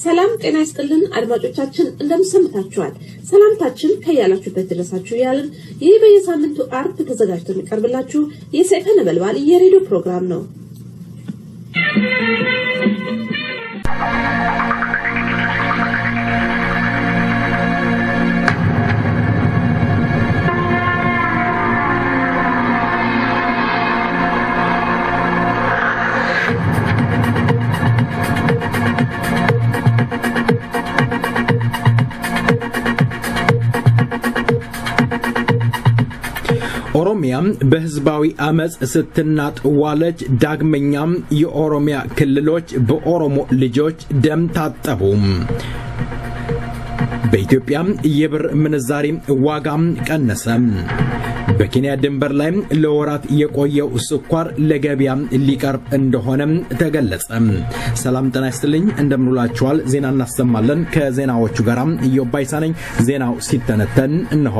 ሰላም ጤና ይስጥልን አድማጮቻችን እንደምሰምታችኋል ሰላምታችን ከያላችሁበት ድረሳችሁ ያለን ይህ በየሳምንቱ አርብ ተዘጋጅቶ የሚቀርብላችሁ የሰይፈ ነበልባል የሬዲዮ ፕሮግራም ነው ኦሮሚያም በህዝባዊ አመጽ ስትናጥ ዋለች ዳግመኛም የኦሮሚያ ክልሎች በኦሮሞ ልጆች ደም ታጠቡ በኢትዮጵያ የብር ምንዛሪ ዋጋም ቀነሰ በኬንያ ድንበር ላይ ለወራት የቆየው ስኳር ለገበያ ሊቀርብ እንደሆነ ተገለጸ ሰላም ጤና ይስጥልኝ እንደምንላችኋል ዜና እናሰማለን ከዜናዎቹ ጋራም ኢዮባይሳነኝ ዜናው ሲተነተን እንሆ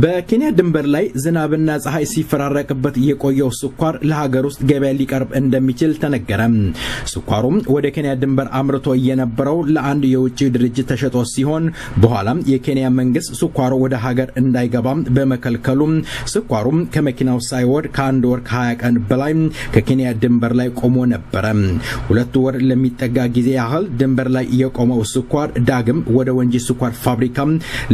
በኬንያ ድንበር ላይ ዝናብና ፀሐይ ሲፈራረቅበት የቆየው ስኳር ለሀገር ውስጥ ገበያ ሊቀርብ እንደሚችል ተነገረ ስኳሩም ወደ ኬንያ ድንበር አምርቶ የነበረው ለአንድ የውጭ ድርጅት ተሸጦ ሲሆን በኋላም የኬንያ መንግስት ስኳሩ ወደ ሀገር እንዳይገባ በመከልከሉ ስኳሩም ከመኪናው ሳይወርድ ከአንድ ወር ከ20 ቀን በላይ ከኬንያ ድንበር ላይ ቆሞ ነበር ሁለት ወር ለሚጠጋ ጊዜ ያህል ድንበር ላይ የቆመው ስኳር ዳግም ወደ ወንጂ ስኳር ፋብሪካ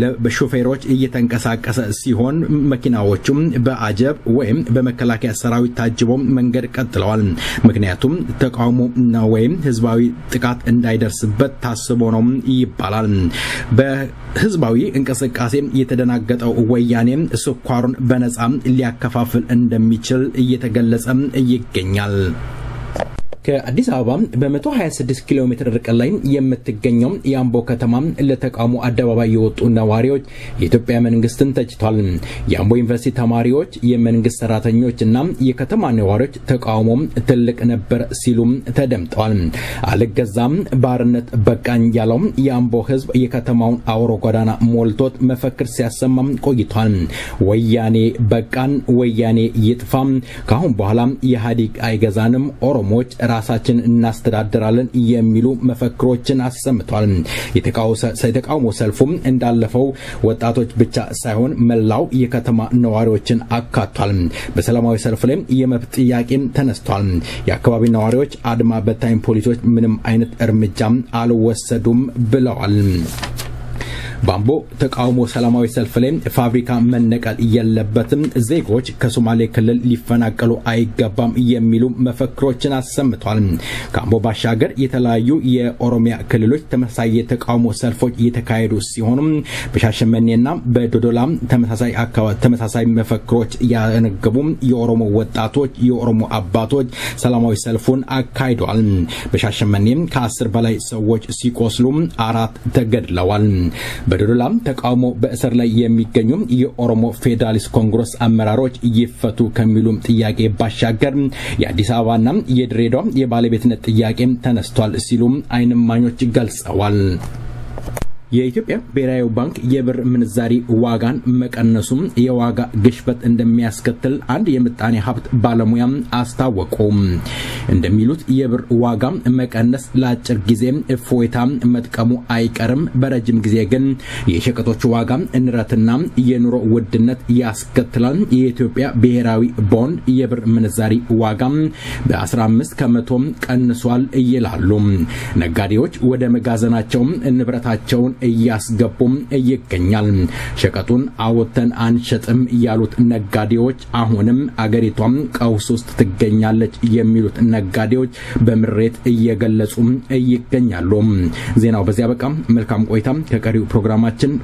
ለሾፌሮች እየተንቀሳቀሰ ሲሆን መኪናዎቹም በአጀብ ወይም በመከላከያ ሰራዊት ታጅበው መንገድ ቀጥለዋል ምክንያቱም ተቃውሞና ወይም ህዝባዊ ጥቃት እንዳይደርስበት ታስቦ ነው ይባላል በህዝባዊ እንቅስቃሴ የተደናገጠው ወያኔ ስኳሩን በነፃ ሊያከፋፍል እንደሚችል እየተገለጸ ይገኛል ከአዲስ አበባ በ126 ኪሎ ሜትር ርቀት ላይ የምትገኘው የአምቦ ከተማ ለተቃውሞ አደባባይ የወጡ ነዋሪዎች የኢትዮጵያ መንግስትን ተችቷል የአምቦ ዩኒቨርሲቲ ተማሪዎች የመንግስት ሰራተኞችና የከተማ ነዋሪዎች ተቃውሞ ትልቅ ነበር ሲሉ ተደምጠዋል አልገዛም ባርነት በቃኝ ያለው የአምቦ ህዝብ የከተማውን አውሮ ጎዳና ሞልቶት መፈክር ሲያሰማ ቆይቷል ወያኔ በቃን ወያኔ ይጥፋ ካሁን በኋላ የሃዲግ አይገዛንም ኦሮሞዎች ራሳችን እናስተዳድራለን የሚሉ መፈክሮችን አሰምቷል የተቃውሞ ሰልፉም እንዳለፈው ወጣቶች ብቻ ሳይሆን መላው የከተማ ነዋሪዎችን አካቷል በሰላማዊ ሰልፍ ላይ የመብት ጥያቄም ተነስቷል የአካባቢ ነዋሪዎች አድማ በታኝ ፖሊሶች ምንም አይነት እርምጃም አልወሰዱም ብለዋል ባምቦ ተቃውሞ ሰላማዊ ሰልፍ ላይ ፋብሪካ መነቀል የለበትም ዜጎች ከሶማሌ ክልል ሊፈናቀሉ አይገባም የሚሉ መፈክሮችን አሰምቷል ካምቦ ባሻገር የተለያዩ የኦሮሚያ ክልሎች ተመሳሳይ ተቃውሞ ሰልፎች እየተካሄዱ ሲሆኑ በሻሸመኔና በዶዶላ ተመሳሳይ መፈክሮች ያነገቡ የኦሮሞ ወጣቶች የኦሮሞ አባቶች ሰላማዊ ሰልፉን አካሂደዋል በሻሸመኔ ከ10 በላይ ሰዎች ሲቆስሉ 4 ተገድለዋል በዶዶላም ተቃውሞ በእስር ላይ የሚገኙ የኦሮሞ ፌደራሊስት ኮንግረስ አመራሮች ይፈቱ ከሚሉም ጥያቄ ባሻገር የአዲስ አበባና የድሬዳዋ የባለቤትነት ጥያቄ ተነስቷል ሲሉም አይንማኞች ገልጸዋል የኢትዮጵያ ብሔራዊ ባንክ የብር ምንዛሪ ዋጋን መቀነሱም የዋጋ ግሽበት እንደሚያስከትል አንድ የምጣኔ ሀብት ባለሙያ አስታወቁ እንደሚሉት የብር ዋጋ መቀነስ ለአጭር ጊዜ እፎይታ መጥቀሙ አይቀርም በረጅም ጊዜ ግን የሸቀጦች ዋጋ ንረትና የኑሮ ውድነት ያስከትላል የኢትዮጵያ ብሔራዊ ቦንድ የብር ምንዛሪ ዋጋ በ15 ከመቶ ቀንሷል ይላሉ ነጋዴዎች ወደ መጋዘናቸው ንብረታቸውን እያስገቡም ይገኛል ሸቀጡን አወተን አንሸጥም ያሉት ነጋዴዎች አሁንም አገሪቷም ቀውስ ውስጥ ትገኛለች የሚሉት ነጋዴዎች በምሬት እየገለጹ ይገኛሉ ዜናው በዚያ በቃ መልካም ቆይታ ከቀሪው ፕሮግራማችን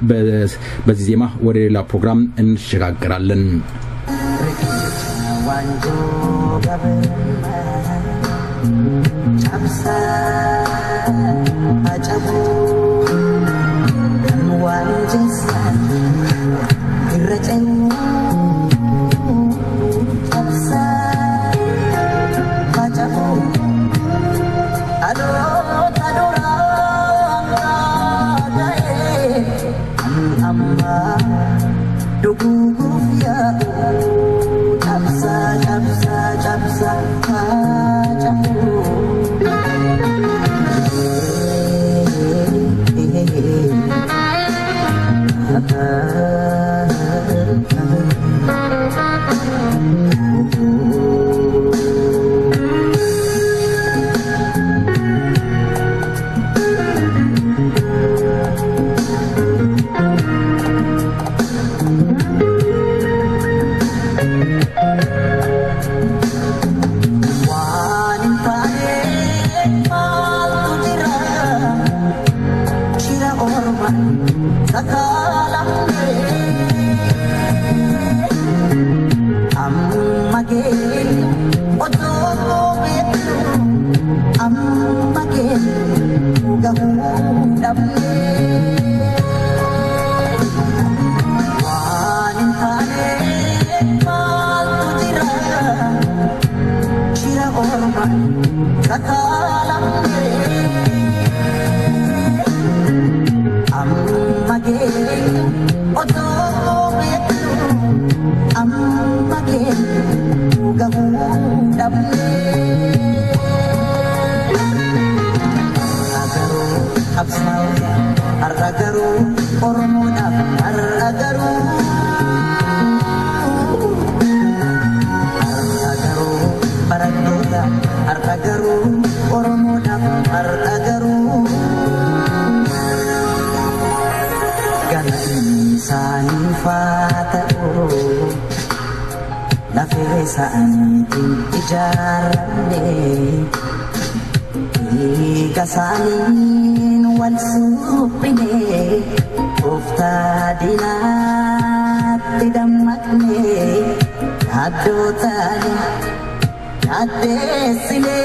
በዚህ ዜማ ወደ ሌላ ፕሮግራም እንሸጋግራለን Dugu Kasanin wal supine ufta dinat tidamatne adotani adesile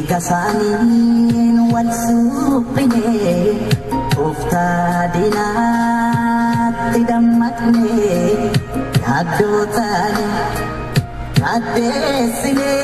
kasanin wal supine ufta dinat tidamatne adotani adesile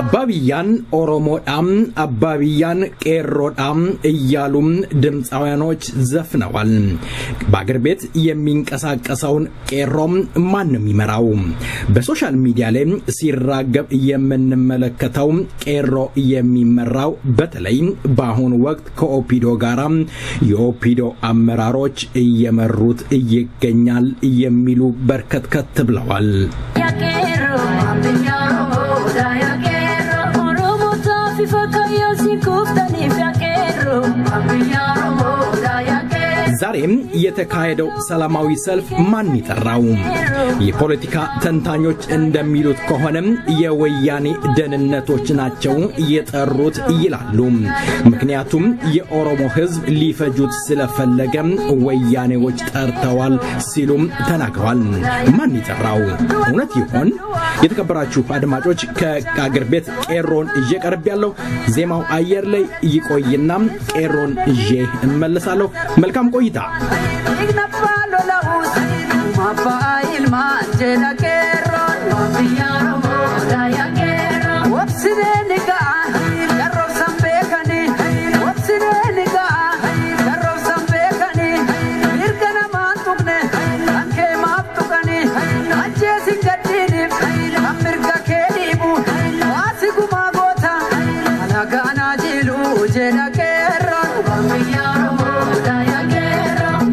አባቢያን ኦሮሞዳም አባቢያን ቄሮዳም እያሉም ድምጻውያኖች ዘፍነዋል በአገር ቤት የሚንቀሳቀሰውን ቄሮም ማንም ይመራው በሶሻል ሚዲያ ላይ ሲራገብ የምንመለከተው ቄሮ የሚመራው በተለይ በአሁን ወቅት ከኦፒዶ ጋራ የኦፒዶ አመራሮች እየመሩት ይገኛል የሚሉ በርከት ብለዋል ዛሬም የተካሄደው ሰላማዊ ሰልፍ ማን ይጠራው የፖለቲካ ተንታኞች እንደሚሉት ከሆነም የወያኔ ደህንነቶች ናቸው የጠሩት ይላሉ ምክንያቱም የኦሮሞ ህዝብ ሊፈጁት ስለፈለገ ወያኔዎች ጠርተዋል ሲሉም ተናግረዋል ማን ይጠራው እውነት ይሆን የተከበራችሁ አድማጮች ከአገር ቤት ቄሮን እየቀርብ ያለው ዜማው አየር ላይ ይቆይና ቄሮን እጄ እንመለሳለሁ መልካም ቆይታ Ignapalo la usi, mapa ilma jela keron, mafiyaro moda ya keron. Wapsine niga, darro sampe kani. Wapsine niga, darro sampe kani. Mirgana mantukne, anke maftukani. Anche singatini, amirga kedibu. Wasiku magota, alagana jilu jela keron, mafiyaro moda ya keron.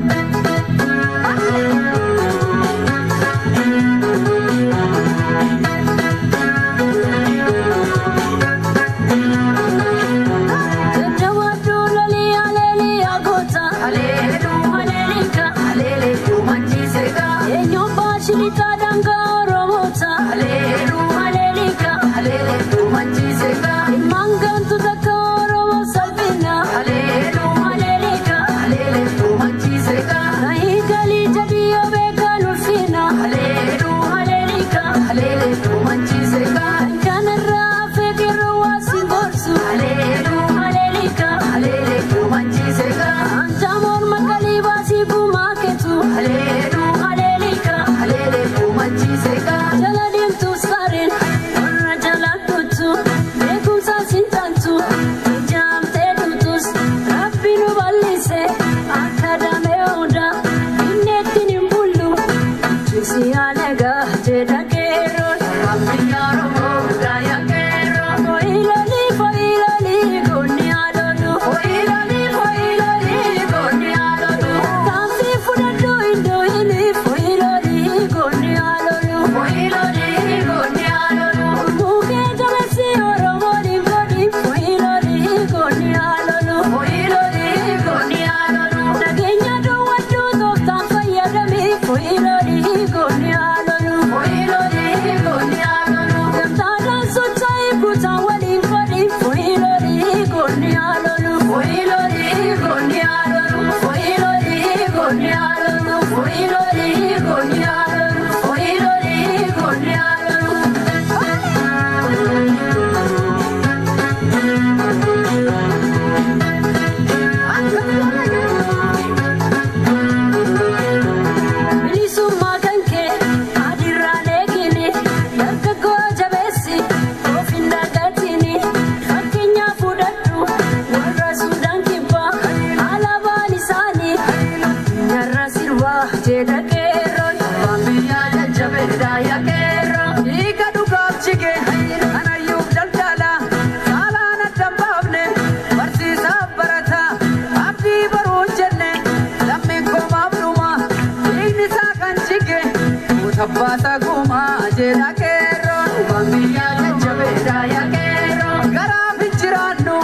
Basa guma jela keron, bambiya jabeda ya keron. Gara bichiranu,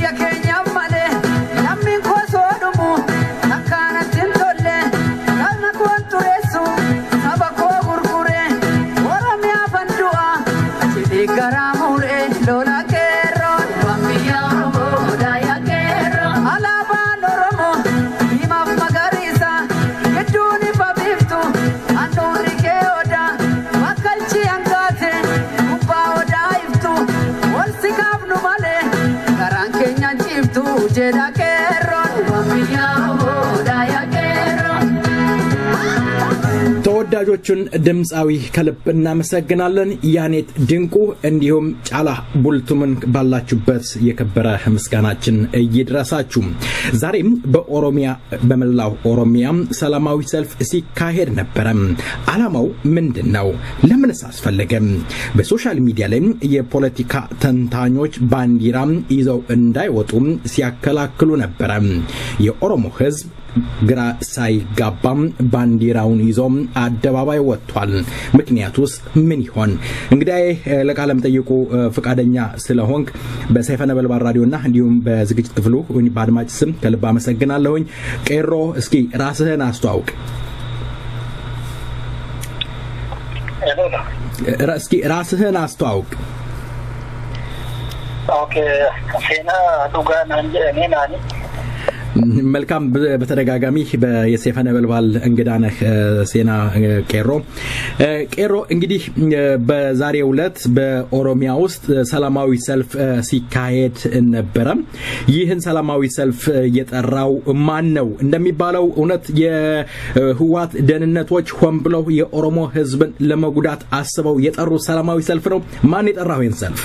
ya Kenya male, yamin ko sodumu, nakana tintolle, kana konturesu, sabako gurgure, oramya bandua, chidi garamure lola keron, bambiya romoda ya keron. Alaba noromo, imam magarisa, keduni babiftu, andori jeda keron bambiya moda ya keron ተወዳጆች ሁለቶቹን ድምጻዊ ከልብ እናመሰግናለን ያኔት ድንቁ እንዲሁም ጫላ ቡልቱምን ባላችሁበት የከበረ ምስጋናችን ይድረሳችሁ ዛሬም በኦሮሚያ በመላው ኦሮሚያ ሰላማዊ ሰልፍ ሲካሄድ ነበር ዓላማው ምንድነው ለምንስ አስፈለገ በሶሻል ሚዲያ ላይ የፖለቲካ ተንታኞች ባንዲራም ይዘው እንዳይወጡ ሲያከላክሉ ነበር የኦሮሞ ህዝብ ግራ ሳይጋባም ባንዲራውን ይዞም አደባባይ ወጥቷል ምክንያቱስ ምን ይሆን እንግዲህ ለቃለም ጠይቁ ፍቃደኛ ስለሆንክ በሰይፈ ነበልባል ራዲዮና እንዲሁም በዝግጅት ክፍሉ በአድማጭ ስም ከልብ አመሰግናለሁኝ ቄሮ እስኪ ራስህን አስተዋውቅ እስኪ ራስህን አስተዋውቅ ኦኬ ሴና ዱጋና እኔናኒ መልካም በተደጋጋሚ በየሰይፈ ነበልባል እንግዳነህ ሴና ቄሮ እንግዲህ በዛሬው ዕለት በኦሮሚያ ውስጥ ሰላማዊ ሰልፍ ሲካሄድ ነበር ይህን ሰላማዊ ሰልፍ የጠራው ማን ነው እንደሚባለው እውነት የህዋት ደህንነቶች ሆን ብለው የኦሮሞ ህዝብን ለመጉዳት አስበው የጠሩ ሰላማዊ ሰልፍ ነው ማን የጠራው ይህን ሰልፍ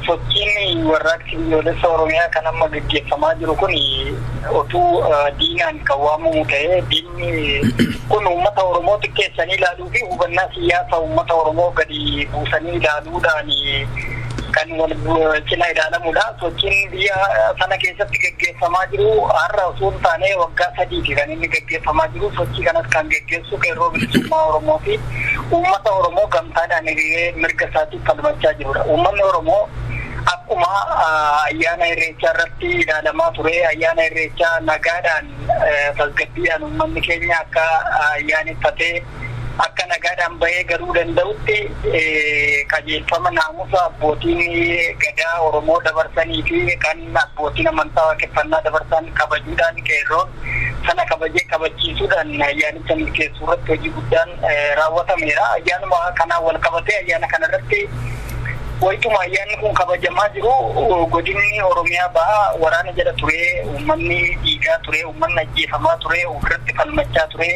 sochini warraaqsi biyyoolessa oromiyaa kan amma gaggeeffamaa jiru kun otuu diinaan qawwaamuu ta'ee diinni kun uummata oromoo xiqqeessanii ilaaluu fi hubannaa siyaasaa uummata oromoo gadi buusanii ilaaluudhaan kan wal cina ilaalamudha sochiin biyya sana keessatti gaggeeffamaa jiru har'a osoo hin taane waggaa sadiiti kan inni gaggeeffamaa jiru sochii kanas kan gaggeessu qeerroo bilisummaa oromoo fi uummata oromoo gamtaadhaan mirga isaatiif falmachaa jirudha uummanni oromoo akkuma ayyaana irreechaa irratti ilaalamaa ture ayyaana irreechaa nagaadhaan tasgabbiidhaan uummanni keenya akka ayyaaneffatee akka nagaadhaan bahee garuu danda'utti qajeelfama naamusa abbootiin gadaa oromoo dabarsanii fi kan abbootiin amantaa waaqeffannaa dabarsan kabajuudhaan qeerroon sana kabachiisuudhaan ayyaanicha milkeessuu irratti hojii guddaan raawwatameera ayyaanuma kanaan wal qabatee ayyaana kana irratti wayituma ayyaanni kun kabajamaa jiru godinni oromiyaa baha waraana jala ture uummanni dhiigaa ture uummanni ajjeefamaa ture ofirratti falmachaa ture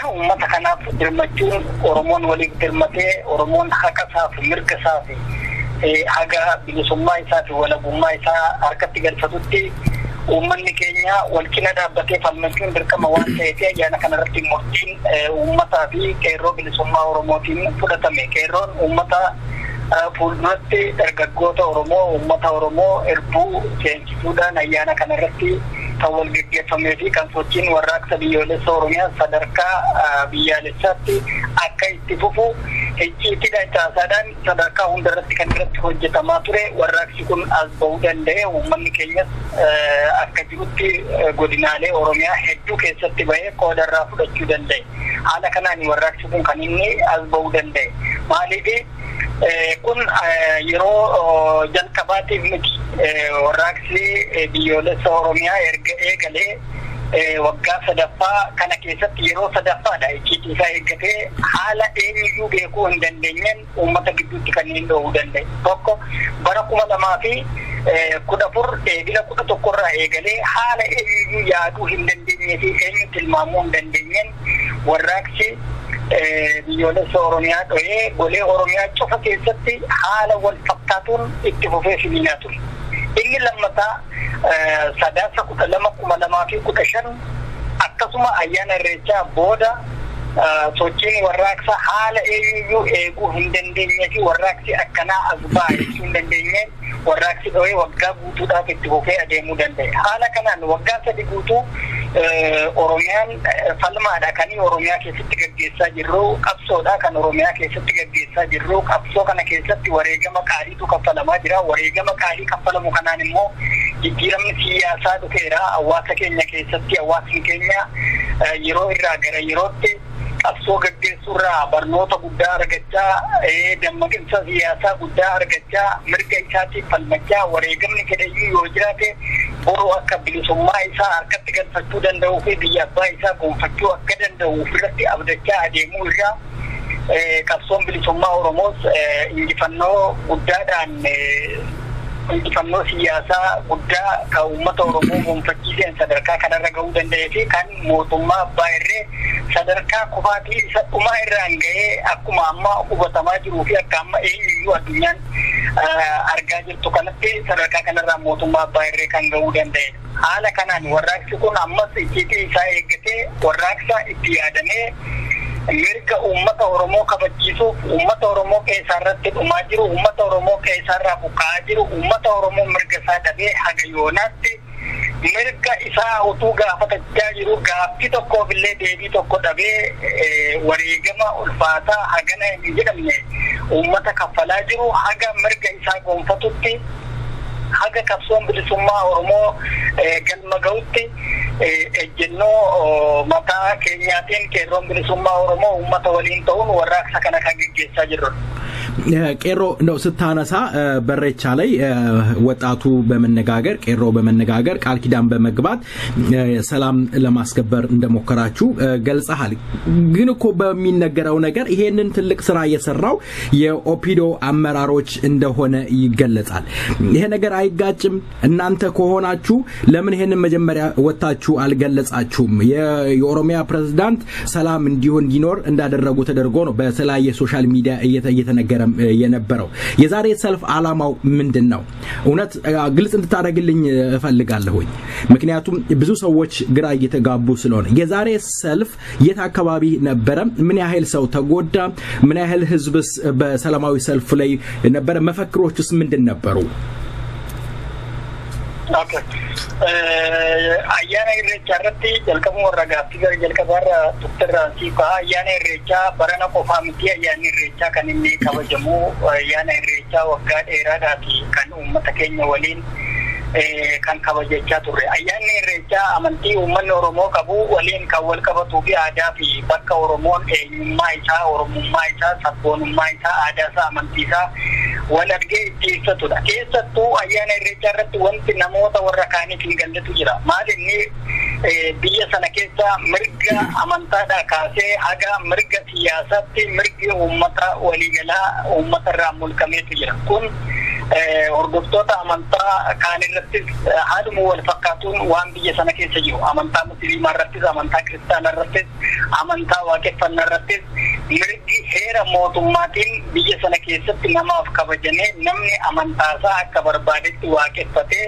uummata kanaaf dirmachuun oromoon waliif dirmatee oromoon haqa isaaf mirga isaaf haga bilisummaa isaa fi walabummaa isaa harkatti galfatutti uummanni keenya wal cina dhaabbatee falmachuun dirqama waan ta'eef ayyaana kanarratti murtiin uummataa fi qeerroo bilisummaa oromootiin fudhatame qeerroon uummata fuulduratti dargaggoota oromoo uummata oromoo erbuu seensisuudhaan ayyaana kanarratti kan wal gaggeeffamee fi kan sochiin warraaqsa biyyoolessa oromiyaa sadarkaa biyyaalessaatti akka itti fufu icciitiidhaan caasaadhaan sadarkaa hundarratti kan irratti hojjetamaa ture warraaqsi kun as ba'uu danda'e uummanni keenyas akka jirutti godinaalee oromiyaa hedduu keessatti bahee qoodarraa fudhachuu danda'e haala kanaan warraaqsi kun kan inni as ba'uu danda'e maaliif kun yeroo jalqabaatiif miti warraaqsi biyyoolessa oromiyaa erga eegalee waggaa sadaffaa kana keessatti yeroo sadaffaadha icciitii isaa eeggatee haala eenyuyyuu beekuu hin dandeenyeen uummata gidduutti kan inni dhoowuu danda'e tokko bara 2014 eegila 11 irraa eegalee haala eenyuyyuu yaaduu hin dandeenyee fi eenyu tilmaamuu hin dandeenyeen warraaqsi biyyoolessa oromiyaa dho'ee golee oromiyaa cufa keessatti haala wal fakkaatuun itti fufee finiinaa ture inni lammataa sadaasa 2015 akkasuma ayyaana irreechaa booda sochiin warraaqsa haala eenyuyyuu eeguu hin dandeenyee fi warraaqsi akkanaa as ba'uu hin dandeenye warraaqsi dho'ee waggaa guutuudhaaf itti fufee adeemuu danda'e haala kanaan waggaa 3 guutuu oromiyaan falmaadha kan oromiyaa keessatti gaggeessaa jirru qabsoodha kan oromiyaa keessatti gaggeessaa jirru qabsoo kana keessatti wareegama qaaliitu kaffalamaa jira wareegama qaalii kaffalamu kanaan immoo jijjiiramni siyaasaa dhufeera hawaasa keenya keessatti hawaasni keenya yeroo irraa gara yerootti qabsoo gaggeessuurraa barnoota guddaa argachaa dammaqinsa siyaasaa guddaa argachaa mirga isaatiif falmachaa wareegamni fedhayyuu yoo jiraate boru akka bilisummaa isaa harkatti galfachuu danda'uu fi biyya abbaa isaa gonfachuu akka danda'u irratti abdachaa adeemuu irraa qabsoon bilisummaa oromoos injifannoo guddaadhaan injifannoo siyaasaa guddaa kan uummata Oromoo gonfachiiseen sadarkaa kanarra gahuu danda'ee fi kan mootummaa abbaa irree sadarkaa kufaatii isa dhumaa irraan gahee akkuma amma hubatamaa jiruu fi akka amma eenyuyyuu addunyaan argaa jirtu kanatti sadarkaa kanarraa mootummaa abbaa irree kan gahuu danda'e. Haala kanaan warraaqsi kun ammas icciitii isaa eeggatee warraaqsa itti yaadamee mirga uummata Oromoo kabachiisuuf uummata Oromoo keessarratti dhumaa jiru uummata Oromoo keessarraa buqqa'aa jiru uummata Oromoo mirga isaa dhabee haga yoonaatti mirga isaa utuu gaafatachaa jiru gaaffii tokkoof illee deebii tokko dhabee wareegama ulfaataa hagana hin jedhamne uummata kaffalaa jiru haga mirga isaa gonfatutti haga qabsoon bilisummaa Oromoo galma gahutti ejjennoo mataa keenyaatiin qeerroon bilisummaa Oromoo uummata waliin ta'uun warraaqsa kana kan gaggeessaa jirru. ቄሮ ነው ስታነሳ በሬቻ ላይ ወጣቱ በመነጋገር ቄሮ በመነጋገር ቃል ኪዳን በመግባት ሰላም ለማስከበር እንደሞከራችሁ ገልጸሃል። ግን እኮ በሚነገረው ነገር ይሄንን ትልቅ ስራ እየሰራው የኦፒዶ አመራሮች እንደሆነ ይገለጻል። ይሄ ነገር አይጋጭም? እናንተ ከሆናችሁ ለምን ይሄንን መጀመሪያ ወጣችሁ አልገለጻችሁም? የኦሮሚያ ፕሬዝዳንት ሰላም እንዲኖር እንዳደረጉ ተደርጎ ነው በተለያየ ሶሻል ሚዲያ እየተነገረ የነበረው። የዛሬ ሰልፍ አላማው ምንድነው? እውነት ግልጽ እንድታደርግልኝ እፈልጋለሁኝ። ምክንያቱም ብዙ ሰዎች ግራ እየተጋቡ ስለሆነ የዛሬ ሰልፍ የት አካባቢ ነበረ? ምን ያህል ሰው ተጎዳ? ምን ያህል ህዝብስ በሰላማዊ ሰልፍ ላይ ነበረ? መፈክሮችስ ምንድን ነበሩ? ayyaana irreechaa irratti jalqabuu warra gaaffii gara jalqabaarra tuttirraansi ayyaana irreechaa barana qofaa miti ayyaanni irreechaa kan inni kabajamu ayyaana irreechaa waggaa dheeraadhaati kan uummata keenya waliin kan kabajachaa turre. Ayyaanni irreechaa amantii uummanni Oromoo qabu waliin kan wal qabatuu fi aadaa fi bakka Oromoon eenyummaa isaa, Oromummaa isaa, sabboonummaa isaa, aadaa isaa, amantii isaa wal argee itti ibsatudha. Keessattuu ayyaana irreechaa irratti wanti namoota warra kaaniif hin galletu jira. Maal inni biyya sana keessa mirga amantaadhaa kaasee haga mirga siyaasaatti mirgi uummata waliigalaa uummata irraa mulqameetu jira. Kun hordoftoota amantaa kaan irrattis haaluma wal fakkaatuun waan biyya sana keessa jiru. Amantaa musliimaa irrattis, amantaa kiristaanaa irrattis, amantaa waaqeffannaa irrattis mirgi heera mootummaatiin biyya sana keessatti namaaf kabajamee namni amantaasaa akka barbaadetti waaqeffatee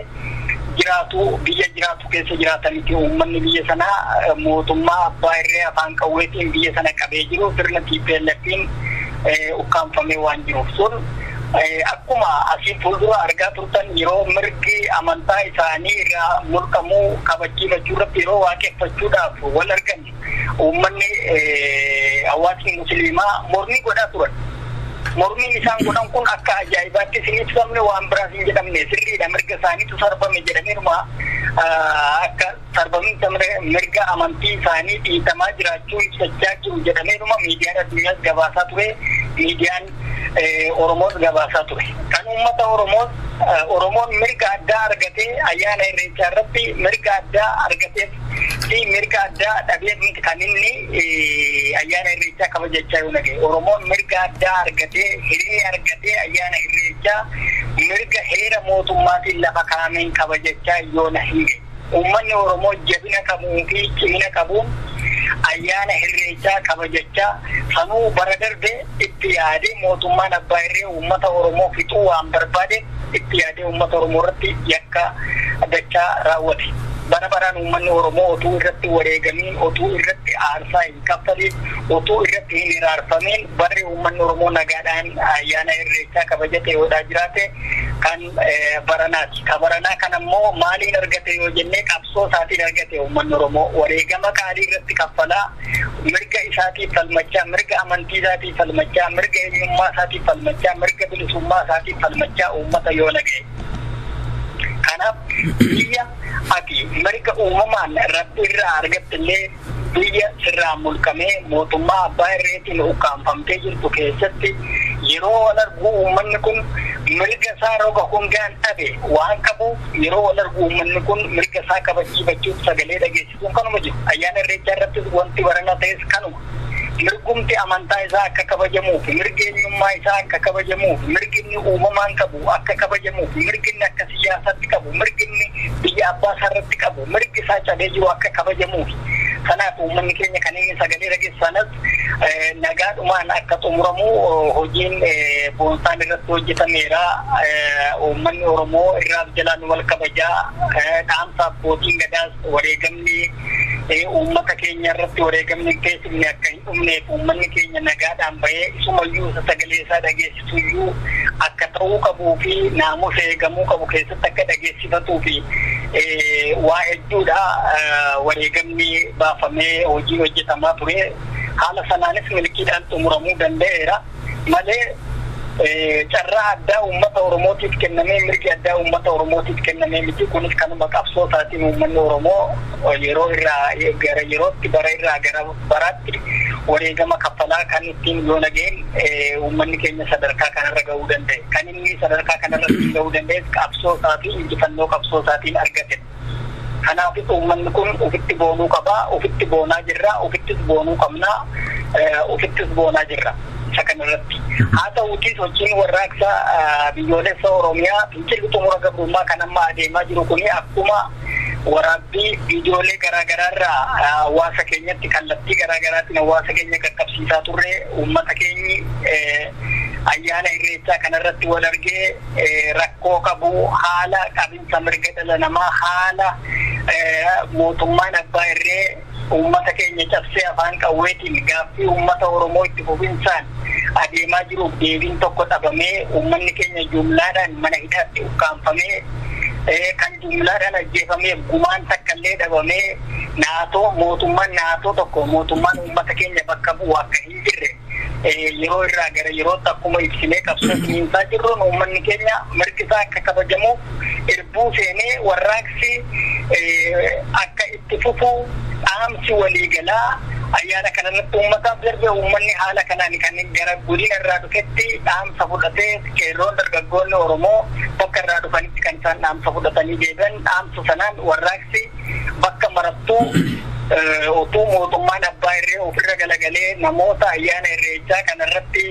jiraatu biyya jiraatu keessa jiraatanitti uummanni biyya sanaa mootummaa abbaa irree afaan qawweetiin biyya sana qabee jiru sirna TPLF'n ukkaanfamee waan jiruuf sun akkuma asii fuuldura argaa turtan yeroo mirgi amantaa isaanii irraa mulqamuu kabachiifachuu irratti yeroo waaqeffachuudhaaf wal argan uummanni hawaasni musliimaa mormii godhaa turan. Mormiin isaan godhan kun akka ajaa'ibaatti isin ibsamne waan biraas hin jedhamne sirriidha mirga isaaniitu sarbame jedhameeruma akka sarbamiinsa mirga amantii isaanii dhiitamaa jiraachuu ibsachaa jiru jedhameeruma miidiyaan addunyaas gabaasaa ture miidiyaan Oromoos gabaasaa ture. Kan uummata Oromoon mirga addaa argatee ayyaana irreechaa irratti mirga addaa argatee fi mirga addaa dhabee kan inni ayyaana irreechaa kabajachaa yoo nagee Oromoon mirga addaa argatee hiree argatee ayyaana irreechaa mirga heera mootummaatiin lafa kaameen kabajachaa yoo na hinge uummanni Oromoo jabina qabuu fi cimina qabuun ayyaana irreechaa kabajachaa sanuu bara darbe itti yaadee mootummaan abbaa irree uummata Oromoo fixuu waan barbaade itti yaadee uummata Oromoo irratti yakka dachaa raawwate. Bara baraan uummanni Oromoo otuu irratti wareegamiin otuu irratti aarsaa hin kaffaliin otuu irratti hin hiraarfamiin barri uummanni Oromoo nagaadhaan ayyaana irreechaa kabajate yoodhaa jiraate kan baranaati. Ka baranaa kan ammoo maaliin argate yoo jennee qabsoo isaatiin argate uummanni Oromoo wareegama qaalii irratti kaffalaa mirga isaatiif falmachaa mirga amantii isaatiif falmachaa mirga eenyummaa isaatiif falmachaa mirga bilisummaa isaatiif falmachaa uummata yoo naga'e. Kanaaf biyya ati mirga uumamaan rabbi irraa argattillee biyya sirraa mulqamee mootummaa abbaa irreetiin ukkaanfamtee jirtu keessatti yeroo wal argu uummanni kun mirga isaa roga hundaan dhabe waan qabu yeroo wal argu uummanni kun mirga isaa kabachiifachuuf sagalee dhageessisuun kanuma jiru. Ayyaana irreechaa irrattis wanti barana ta'es kanuma. mirgumti amantaa isaa akka kabajamuuf, mirgi eenyummaa isaa akka kabajamuuf, mirgi uumamaan qabu akka kabajamuuf, mirgi akka siyaasatti qabu, mirgi biyya abbaa isaarratti qabu, mirgi isaa cabee jiru akka kabajamuuf. Kanaaf uummanni keenya kan inni sagalee dhageessanas nagaadhumaan akka xumuramu hojiin boonsaan irratti hojjetameera. Uummanni Oromoo irraaf jalaan wal kabajaa, dhaamsa abbootiin gadaas wareegamni uummata keenya irratti wareegamni keessumni akka hin dhumneef uummanni keenya nagaadhaan bahee isumayyuu sagalee isaa dhageessisuyyuu akka ta'uu qabuu fi naamusa eegamuu qabu keessatti akka dhageessifatuu fi waa hedduudha wareegamni baafamee hojii hojjetamaa ture. Haala sanaanis milkiidhaan xumuramuu danda'eera malee carraa addaa uummata Oromootiif kennamee mirgi addaa uummata Oromootiif kennamee miti. Kunis kanuma qabsoo isaatiin uummanni Oromoo yeroo irraa gara yerootti bara irraa gara baraatti wareegama kaffalaa kan ittiin yoo nageen uummanni keenya sadarkaa kanarra gahuu danda'e. Kan inni sadarkaa kanarratti gahuu danda'es qabsoo isaatiin injifannoo qabsoo isaatiin argate. Kanaafis uummanni kun ofitti boonuu qaba, ofitti boonaa jirra, ofittis boonuu qabna, ofittis boonaa jirra. Isa kanarratti haa ta'uutii sochiin warraaqsa biyyoolessa Oromiyaa fincilli xumura gabrummaa kan amma adeemaa jiru kuni akkuma waraabbii viidiyoolee garaagaraarraa hawaasa keenyatti kallattii garaagaraatiin hawaasa keenya qaqqabsiisaa turre uummata keenyi ayyaana irreechaa kanarratti wal argee rakkoo qabu, haala qabinsa mirga dhala namaa, haala mootummaan abbaa irree uummata keenya cabsee afaan qawweetiin gaaffii uummata Oromoo itti fufinsaan adeemaa jiruuf deebiin tokko dhabamee uummanni keenya jumlaadhaan mana hidhaatti ukkaanfamee kan jumlaadhaan ajjeefamee gumaan takkallee dhabamee mootummaan naatoo tokko mootummaan uummata keenya bakka bu'u akka hin jirre yeroo irraa gara yerootti akkuma ibsinee qabsoo finiinsaa jirruun uummanni keenya mirgi isaa akka kabajamuuf irbuu seenee warraaqsi akka itti fufu dhaamsi waliigalaa ayyaana kanarratti uummataaf darbe uummanni haala kanaan kan gara godina irraa dhufetti dhaamsa fudhatee qeerroon dargaggoonni Oromoo bakka irraa dhufanitti kan isaan dhaamsa fudhatanii deebi'an dhaamsa sanaan warraaqsi bakka marattuu utuu mootummaan abbaa irree ofirra galagalee namoota ayyaana irreechaa kanarratti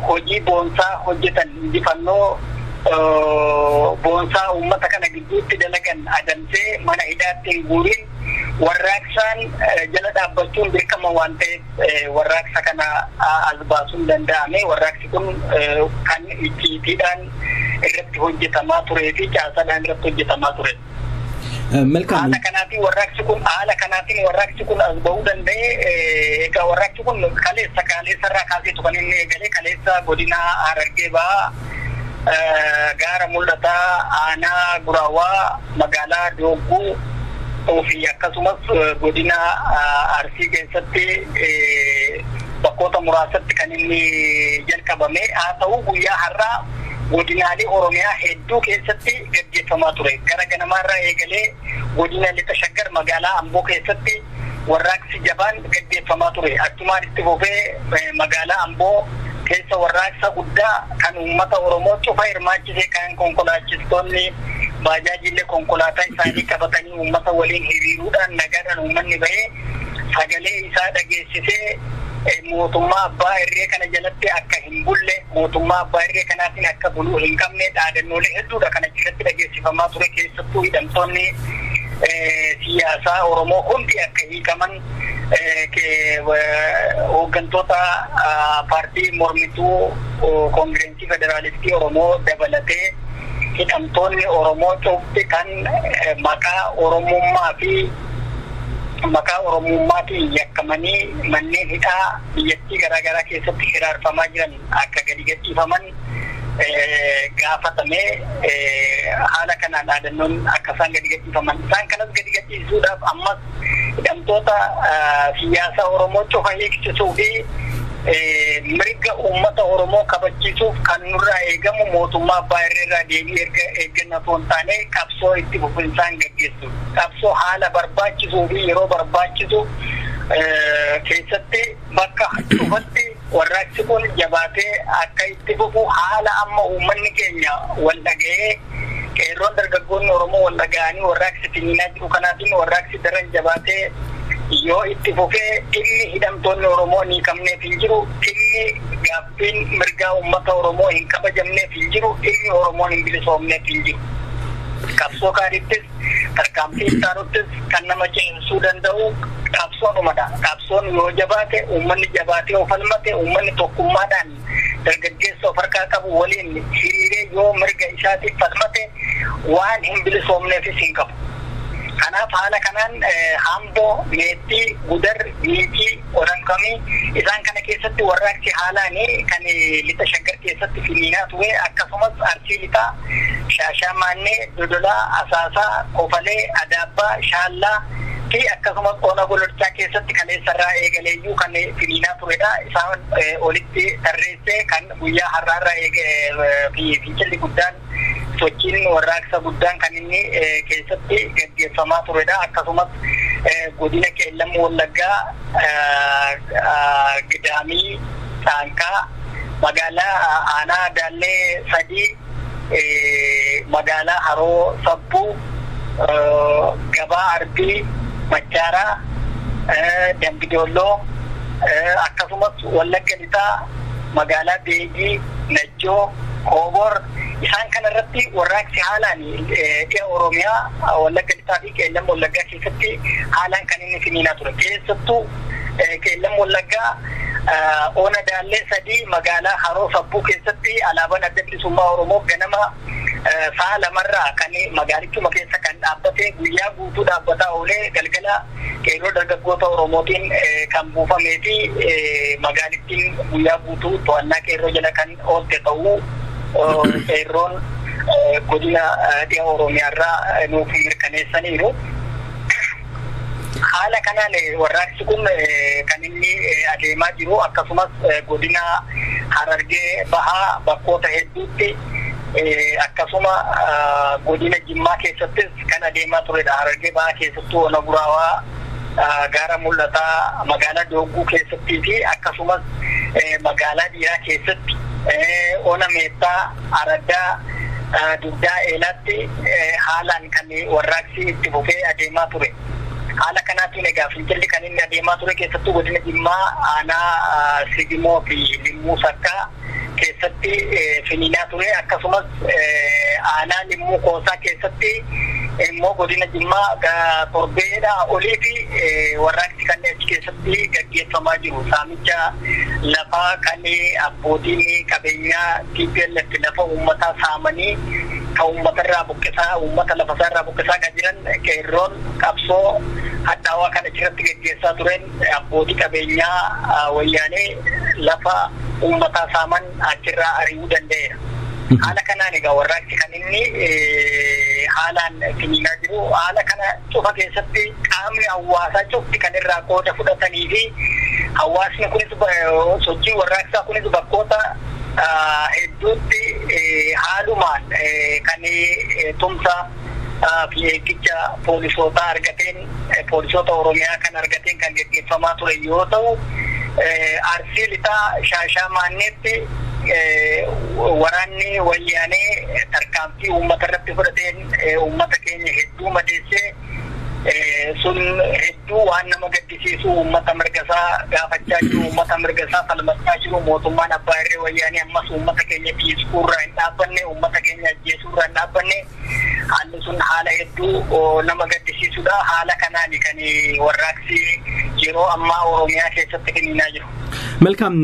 hojii boonsaa hojjetan injifannoo boonsaa uummata kana gidduutti dalagan adamsee mana hidhaatti hin guurin warraaqsaan jala dhaabbachuun dirqama waan ta'eef warraaqsa kana as baasuun danda'ame. Warraaqsi kun kan icciitiidhaan irratti hojjetamaa turee fi caasaadhaan irratti hojjetamaa ture. Haala kanaatiin warraaqsi kun as bahuu danda'e. Egaa warraaqsi kun kaleessarraa kaaseetu kan inni eegalee kaleessa godina Harargee Bahaa gaara mul'ataa aanaa Guraawaa magaalaa Doogguu fi akkasumas godina Arsii keessatti bakkoota muraasatti kan inni jalqabame. Haa ta'u guyyaa har'aa godinaalee Oromiyaa hedduu keessatti gaggeeffamaa ture. Gara ganamaarraa eegalee godina Lixa Shaggar magaalaa Amboo keessatti warraaqsi jabaan gaggeeffamaa ture. Achumaan itti fufee magaalaa Amboo keessa warraaqsa guddaa kan uummata Oromoo cufa hirmaachisee kan konkolaachistoonni baajaajillee konkolaataa isaanii qabatanii uummata waliin hiriiruudhaan nagaadhaan uummanni bahee sagalee isaa dhageessisee mootummaa abbaa irree kana jalatti akka hin bulle mootummaa abbaa irree kanaatiin akka buluu hin qabne dhaadannoolee hedduudha kan achirratti dhageessifamaa ture. Keessattuu hidhamtoonni siyaasaa Oromoo hundi akka hiikaman hooggantoota paartii mormituu koongireensii federaalistii Oromoo dabalatee hidhamtoonni Oromoo cufti kan maqaa Oromummaatiin yakkamanii manneen hidhaa biyyattii garaagaraa keessatti hiraarfamaa jiran akka gadi gadhiifaman gaafatamee haala kanaan dhaadannoon akka isaan gadi gadhiifaman. Isaan kanas gadi gadhiisuudhaaf ammas hidhamtoota siyaasa Oromoo cufa hiiksisuu fi mirga uummata Oromoo kabachiisuuf kan nurraa eegamu mootummaa abbaa irreerraa deebii eeggannaa osoo hin taane qabsoo itti fufinsaan gaggeessu. Qabsoo haala barbaachisuu fi yeroo barbaachisu keessatti bakka cufatti warraaqsi kun jabaatee akka itti fufu haala amma uummanni keenya wal dhaga'ee qeerroon dargaggoonni Oromoo wal dhaga'anii warraaqsi finiinaa jiru kanaatiin warraaqsi daran jabaatee yoo itti fufee inni hidhamtoonni Oromoo ni qabneef hin jiru, inni gaaffiin mirgaa uummata Oromoo hin kabajamneef hin jiru, inni Oromoon hin bilisoomneef hin jiru. Qabsoo gaariittis tarkaanfii isaanuttis kan nama ceesisuu danda'u qabsoonumadha. Qabsoon yoo jabaate uummanni jabaatee of falmate uummanni tokkummaadhaan dargaggeessa of harkaa qabu waliin hiriiree yoo mirga isaatiif falmate waan hin bilisoomneefis hin qabu. Kanaaf haala kanaan Hamboo, Meexxii, Gudar, Gincii, Orankamii isaan kana keessatti warraaqsi haalaanii kan lixa Shaggar keessatti finiinaa ture akkasumas Arsii lixaa, Shaashamannee, Dodolaa, Asaasaa, Kofalee, Adaabbaa, Shaallaa fi akkasumas Ona Gololchaa keessatti kaleessarraa eegaleeyyuu kan finiinaa turedha. Isaan olitti tarreessee kan guyyaa har'aarraa fincilli guddaan sochiin warraaqsa guddaan kan inni keessatti gaggeeffamaa turedha. Akkasumas godina Qeellam Wallaggaa, Gidaamii, Saanqaa, magaalaa Aanaa Daallee Sadii, magaalaa Haroo Sabbuu, Gabaa Arbii, Machaaraa, Dambidolloo, akkasumas Wallagga Lixaa, magaalaa Beegii, Najjoo, Koobor isaan kanarratti warraaqsi haalaan dhiya Oromiyaa Wallagga Lixaa fi Qeellam Wallaggaa keessatti haalaan kan inni finiinaa ture. Keessattuu Qeellam Wallaggaa Ona Daallee Sadii magaalaa Haroo Sabbuu keessatti alaabaan adda bilisummaa Oromoo ganama sa'a lamarraa kan magaalichuma keessa kan dhaabbate guyyaa guutuu dhaabbataa oolee galgala qeerroo dargaggoota Oromootiin kan buufamee fi magaalittiin guyyaa guutuu to'annaa qeerroo jala kan oolte ta'uu qeerroon godina dhiya Oromiyaarraa nuuf mirkaneessaniiru. Haala kanaan warraaqsi kun kan inni adeemaa jiru akkasumas godina Harargee Bahaa bakkoota hedduutti akkasuma godina Jimmaa keessattis kan adeemaa turedha. Harargee Bahaa keessattuu Ona Guraawaa, Gaara Mul'ataa, magaalaa Doogguu keessattii fi akkasumas magaalaa Dhiiraa keessatti Ona Meexxaa, Araddaa, Dugdaa Eelaatti haalaan kan warraaqsi itti fufee adeemaa ture. Haala kanaatiin egaa fincilli kan inni adeemaa ture keessattuu godina Jimmaa aanaa Sigimoo fi Limmuu Sakkaa keessatti finiinaa ture. Akkasumas aanaa Limmuu Koosaa keessatti immoo godina Jimmaa torbeedhaa olii fi warraaqsi kan achi keessatti gaggeeffamaa jiru. Saamicha lafaa kan abbootiin qabeenyaa TPLF lafa uummataa saamanii kan uummatarraa buqqisaa uummata lafasaarraa buqqisaa kan jiran qeerroon qabsoo hadhaawaa kan achirratti gaggeessaa turen abbootii qabeenyaa wayyaanee lafa uummataa saaman achirraa ari'uu danda'eera. Haala kanaan egaa warraaqsi kan inni haalaan finiinaa jiru. Haala kana cufa keessatti qaamni hawaasaa cufti kan irraa qooda fudhatanii fi hawaasni kunis sochii warraaqsaa kunis bakkoota hedduutti haalumaan kan tumsa fi eeggicha poolisootaa argateen poolisoota Oromiyaa kan argateen kan gaggeeffamaa ture yoo ta'u Arsii lixaa Shaashamanneetti waraanni wayyaanee tarkaanfii uummata irratti fudhateen uummata keenya hedduu madeessee sun hedduu waan nama gaddisiisu uummata mirgasaa gaafachaa jiru uummata mirgasaa falmachaa jiru mootummaan abbaa irree wayyaanee ammas uummata keenya dhiiskuurraa hin dhaabbanne uummata keenya ajjeesuurraa hin dhaabbanne haalli sun haala hedduu nama gaddisiisudha. Haala kanaan kan warraaqsi yeroo ammaa Oromiyaa keessatti finiinaa jiru. መልካም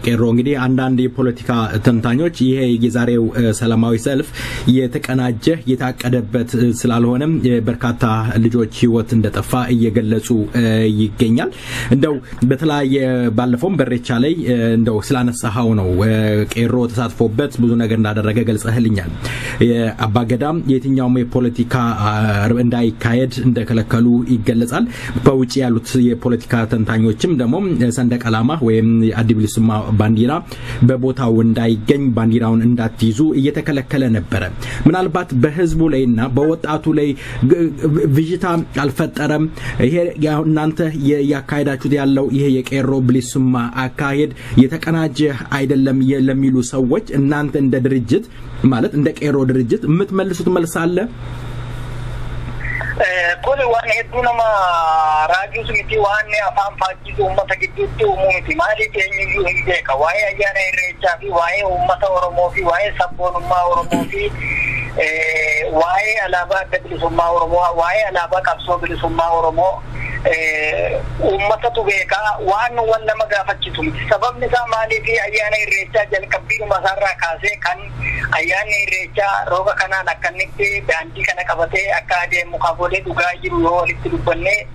ቄሮ እንግዲህ አንዳንድ የፖለቲካ ተንታኞች ይሄ የዛሬው ሰላማዊ ሰልፍ የተቀናጀ የታቀደበት ስላልሆነም በርካታ ልጆች ህይወት እንደጠፋ እየገለጹ ይገኛል። እንደው በተለያየ ባለፈው በሬቻ ላይ እንደው ስላነሳው ነው ቄሮ ተሳትፎበት ብዙ ነገር እንዳደረገ ገልጸህልኛል። አባገዳም የትኛውም የፖለቲካ እንዳይካሄድ እንደከለከሉ ይገለጻል። በውጪ ያሉት የፖለቲካ ተንታኞችም ደግሞ ሰንደቅ ዓላማ ወይም አዲብሊስማ ባንዲራ በቦታው እንዳይገኝ ባንዲራውን እንዳትይዙ እየተከለከለ ነበር። ምናልባት በህዝቡ ላይና በወጣቱ ላይ ቪጂታ አልፈጠረም? ይሄ እናንተ ያካሄዳችሁት ያለው ይሄ የቄሮ ብሊስማ አካሄድ የተቀናጀ አይደለም ለሚሉ ሰዎች እናንተ እንደ ድርጅት ማለት እንደ ቄሮ ድርጅት የምትመልሱት መልስ አለ? كل واحد يدونا ما راجوس متي واحد أفهم فاجي أمة تجدي أمومتي مالي تيجي يجوا هيك واحد أجانا الرجال في واحد أمة أورمو في واحد سبون أمة أورمو في واحد علابا دبل سما أورمو واحد علابا كابسو دبل سما أورمو أمة تبيكا وان ولا ما قافتشتم سبب نسا مالي في أيانا الرجال جل كبير مسارة كاسة كان أيانا الرجال روغا كنا نكنيكي بانتي كنا كبته أكادي مقابلة دعاء يروه لتلبني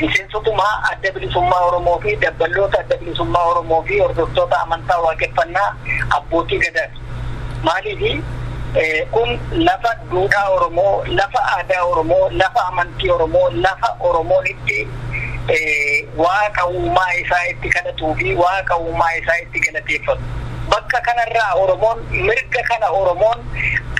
بسنسوتما أدبل سما أورمو في دبلوتا أدبل سما أورمو في أردوتا أمانتا واقفنا أبوتي كذا مالي في kun lafa duudhaa Oromoo lafa aadaa Oromoo lafa amantii Oromoo lafa Oromoon itti waaqa uumaa isaa itti kadhatuu fi waaqa uumaa isaa itti galateeffatu bakka kanarraa Oromoon mirga kana Oromoon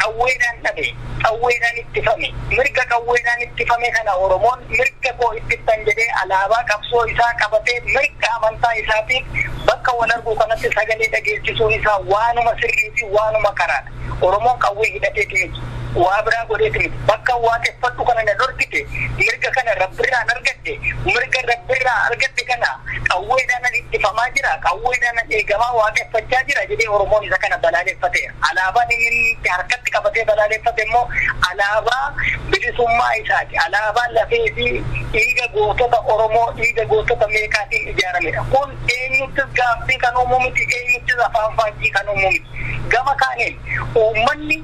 qawweedhaan dhabe qawweedhaan ittifame mirga qawweedhaan ittifame kana Oromoon mirga koo ittifan jedhee alaabaa qabsoo isaa qabatee mirga amantaa isaatiif bakka wal arguu kanatti sagalee dhageessisuun isaa waanuma sirrii fi waanuma karaadha. Oromoon qawwee hidhatee timiti waa biraa godhee timiti bakka waaqeffadhu kana na dorgite mirga kana rabbirraan argatte mirga rabbirraa argatte kana qawweedhaan ittifamaa jira qawweedhaan eegamaa waaqeffachaa jira jedhee Oromoon isa kana balaaleffateera alaabaan inni harkatti qabatee balaaleffate immoo alaabaa bilisummaa isaati alaabaa lafee fi dhiiga gootota Oromoo dhiiga gootota meeqaatiin ijaaramedha kun eenyutti gaaffii kan uumuu miti eenyutti afaan faajjii kan uumuu miti gama kaaniin uummanni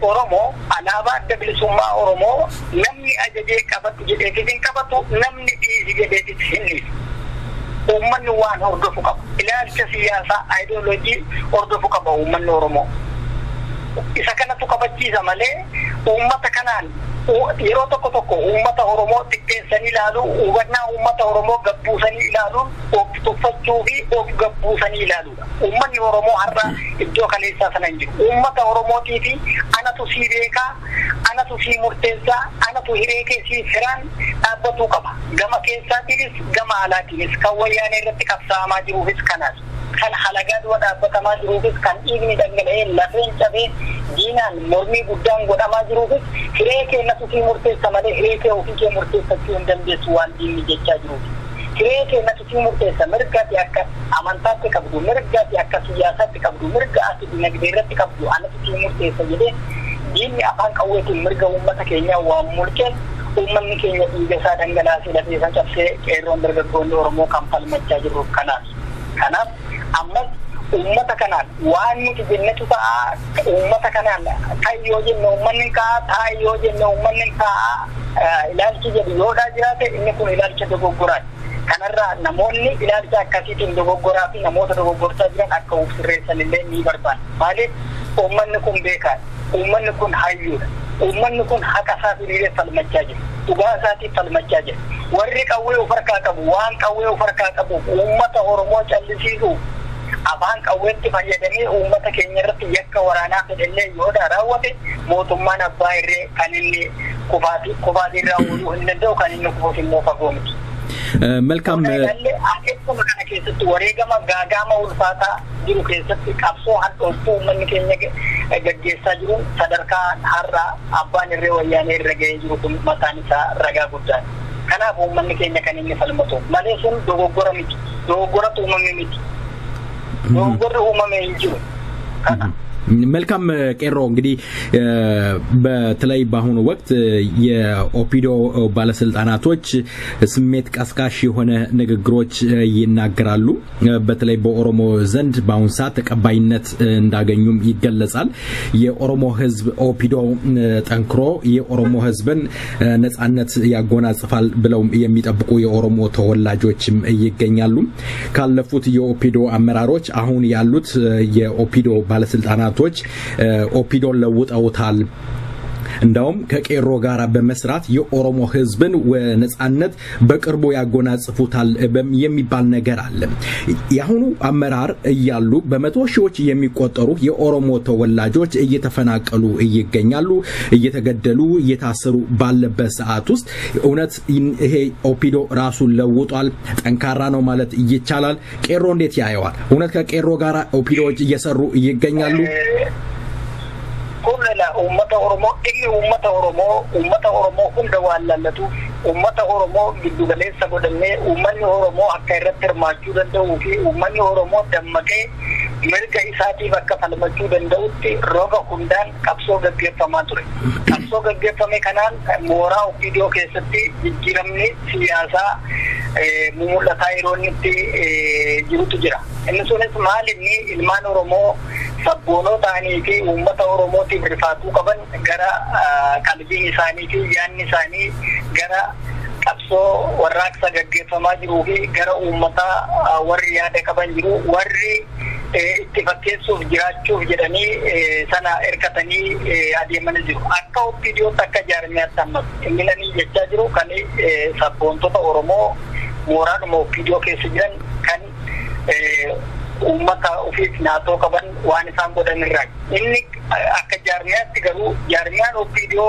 Oromoo alaabaa adda bilisummaa Oromoo namni ajajee qabatu jedhee hin qabatu namni dhiisi jedhee hin dhiisu uummanni waan hordofu qaba ilaalcha siyaasaa ideoloojii hordofu qaba uummanni Oromoo isa kanatu qabachiisa malee uummata kanaan yeroo tokko uummata Oromoo xiqqeessanii ilaalu hubannaa uummata Oromoo gabbuusanii ilaaluun of tuffachuu fi of gabbuusanii ilaaluudha uummanni Oromoo har'a iddoo kaleessaa sana hin jiru uummata Oromootii fi anatu sii beekaa anatu sii murteessaa anatu hiree keessii firaan dhaabbatuu qaba gama keessaatiinis gama alaatiinis kan wayyaanee irratti qabsaa'amaa jiruufis kanaas kan halagaa dura dhaabbatamaa jiruufis kan dhiigni dhangala'ee lafeen cabee diinaan mormii guddaan godhamaa jiruufis hiree keenyatu sii murteessa malee hiree kee ofii kee murteessachuu hin dandeessu waan diinni jechaa jiruufi hiree keenyatu sii murteessa mirgaati akka amantaatti qabdu mirgaati akka siyaasaatti qabdu mirga ati dinagdee irratti qabdu anatu sii murteessa jedhee diinni afaan qawweetiin mirga uummata keenyaa waan mulqeen uummanni keenya dhiiga isaa dhangalaasee lafee isaa cabsee qeerroon dargaggoonni Oromoo kan falmachaa jiruuf kanaaf ammas ummata kanaan waan nuti jennetu ta'a ummata kanaan tayyoo jenne uummanni ka'a tayyoo jenne uummanni ka'a ilaalchi jedhu yoodhaa jiraate inni kun ilaalcha dogoggoraati kanarraa namoonni ilaalcha akkasiitiin dogoggoraa fi namoota dogoggortaa jiran akka uf sirreessan illee ni barbaada maaliif uummanni kun beekaadha uummanni kun hayyuudha uummanni kun haqa isaa firiiree falmachaa jira dhugaa isaatiif falmachaa jira warri qawwee of harkaa qabu waan qawwee of harkaa qabu uummata Oromoo callisiisuuf afaan qawweetti fayyadamee uummata keenya irratti yakka waraanaa fedhallee yoodha raawwate mootummaan abbaa irree kan inni kufaatirraa ooluu hin danda'u kan inni kufuuf immoo fagoo miti. መልካም akkuma kana keessatti wareegama gaagama ulfaataa jiru keessatti qabsoo hadhooftuu uummanni keenya gaggeessaa jiru sadarkaa har'a abbaan irree wayyaanee irra ga'ee jiru kun mataan isaa ragaa guddaadha. Kanaaf uummanni keenya kan inni falmatu malee sun dogoggora miti dogoggoratu uumame miti dogoggorri uumame hin jiru kana መልካም ቄሮ እንግዲህ በተለይ በአሁኑ ወቅት የኦፒዶ ባለስልጣናቶች ስሜት ቀስቃሽ የሆነ ንግግሮች ይናገራሉ በተለይ በኦሮሞ ዘንድ በአሁን ሰዓት ተቀባይነት እንዳገኙም ይገለጻል የኦሮሞ ህዝብ ኦፒዶ ጠንክሮ የኦሮሞ ህዝብን ነጻነት ያጎናጽፋል ብለው የሚጠብቁ የኦሮሞ ተወላጆችም ይገኛሉ ካለፉት የኦፒዶ አመራሮች አሁን ያሉት የኦፒዶ ባለስልጣናት ኦፒዶን ለውጠውታል እንደውም ከቄሮ ጋራ በመስራት የኦሮሞ ህዝብን ወነጻነት በቅርቡ ያጎናጽፉታል የሚባል ነገር አለ ያሁኑ አመራር እያሉ በመቶ ሺዎች የሚቆጠሩ የኦሮሞ ተወላጆች እየተፈናቀሉ ይገኛሉ እየተገደሉ እየታሰሩ ባለበት ሰዓት ውስጥ እውነት ይሄ ኦፒዶ ራሱን ለውጧል ጠንካራ ነው ማለት ይቻላል ቄሮ እንዴት ያየዋል እውነት ከቄሮ ጋራ ኦፒዶዎች እየሰሩ ይገኛሉ kun la ummata oromoo inni ummata oromoo hunda waan lallatu ummata oromoo giddu galeessa godhannee ummanni oromoo akka irratti hirmaachuu danda'uu fi ummanni oromoo dammaqee mirga isaatiif akka falmachuu danda'utti roga hundaan qabsoo gaggeeffamaa ture. Qabsoo gaggeeffame kanaan mooraa OPDO keessatti jijjiiramni siyaasaa mul'ataa yeroo inni jirutu jira. Inni sunis maal inni ilmaan oromoo sabboonoo ta'anii fi uummata oromootiif rifaatuu qaban gara qalbiin isaanii fi yaanni isaanii gara qabsoo warraaqsa gaggeeffamaa jiruu fi gara uummataa warri yaada qaban jiru warri itti fakkeessuuf jiraachuuf jedhanii sana erkatanii adeemaa jiru. Akka OPDOtti akka jaarmiyaatti ammas inni jechaa jiru kan sabboontota oromoo mooraadhuma OPDO keessa jiran kan ummata ofiif naatoo qaban waan isaan godhan irraa inni akka jaarmiyaatti garuu jaarmiyaan OPDO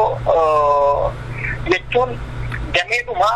jechuun dameedhuma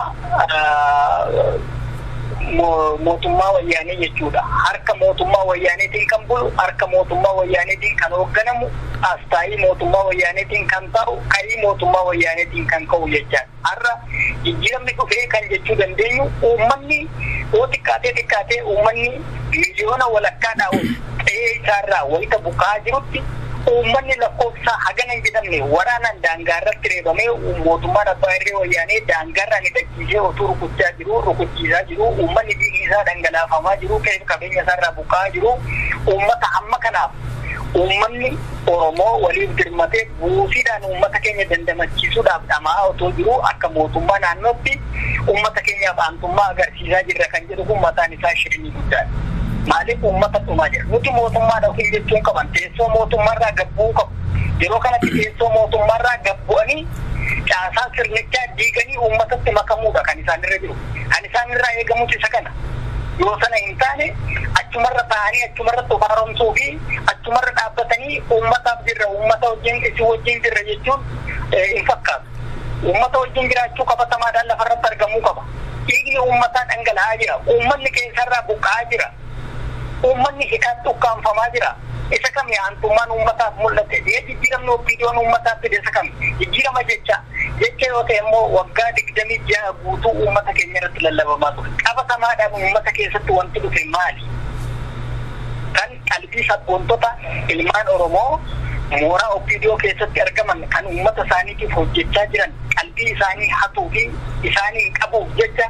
mootummaa wayyaanee jechuudha. Harka mootummaa wayyaaneetiin kan bulu, harka mootummaa wayyaaneetiin kan hoogganamu, astaayii mootummaa wayyaaneetiin kan ta'u, ka'ii mootummaa wayyaaneetiin kan ka'u jecha. Har'a jijjiiramni dhufee kan jechuu dandeenyu uummanni yoo xiqqaatee uummanni miliyoona walakkaadhaan ta'ee isaarraa wayita buqaa jirutti uummanni lakkoofsa hagana hin jedhamne waraanaan daangaarratti reebamee mootummaan abbaa irree wayyaanee daangaarraan hidhachiisee otuu rukuchiisaa jiru uummanni dhiigni isaa dhangalaafamaa jiru qabeenya isaarraa buqaa jiru uummata amma kanaaf uummanni oromoo waliif dirmatee buusiidhaan uummata keenya dandamachiisuudhaaf dhamaa otoo jiru akka mootummaa naannootti uummata keenyaaf aantummaa agarsiisaa jirra kan jedhu kun mataan isaa shirinii guddaadha. Maaliif uummata dhumaa jira? Nuti mootummaadhaaf hin jechuun qaban teessoo mootummaarraa gabbuu qabu. Yeroo kanatti teessoo mootummaarraa gabbu'anii caasaa sirnichaa diiganii uummatatti makamuudha kan isaanirra jiru. Kan isaanirraa eegamus isa kana. Yoo sana hin taane achumarra ta'anii achumarra xabaaromsuu fi achumarra dhaabbatanii uummataaf jirra uummata wajjin isin wajjin jirra jechuun hin fakkaatu. Uummata wajjin jiraachuu qabatamaadhaan lafarratti argamuu qaba. Dhiigni uummataa dhangala'aa jira. Uummanni keessarraa buqqa'aa jira. Uummanni hidhaan tukkaanfamaa jira. Isa kami aantummaan uummataaf mul'ate. Jijjiiramni OPDO'n uummataaf fide isa kami. Jijjiirama jecha yoo ta'e immoo waggaa 26 guutuu uummata keenya irratti lallabamaa ture. Qabatamaadhaan uummata keessatti wanti dhufe maali? Kan qalbii sabboontota ilmaan Oromoo mooraa OPDO keessatti argaman kan uummata isaaniitiif hojjechaa jiran qalbii isaanii hatuu fi isaanii qabuuf jecha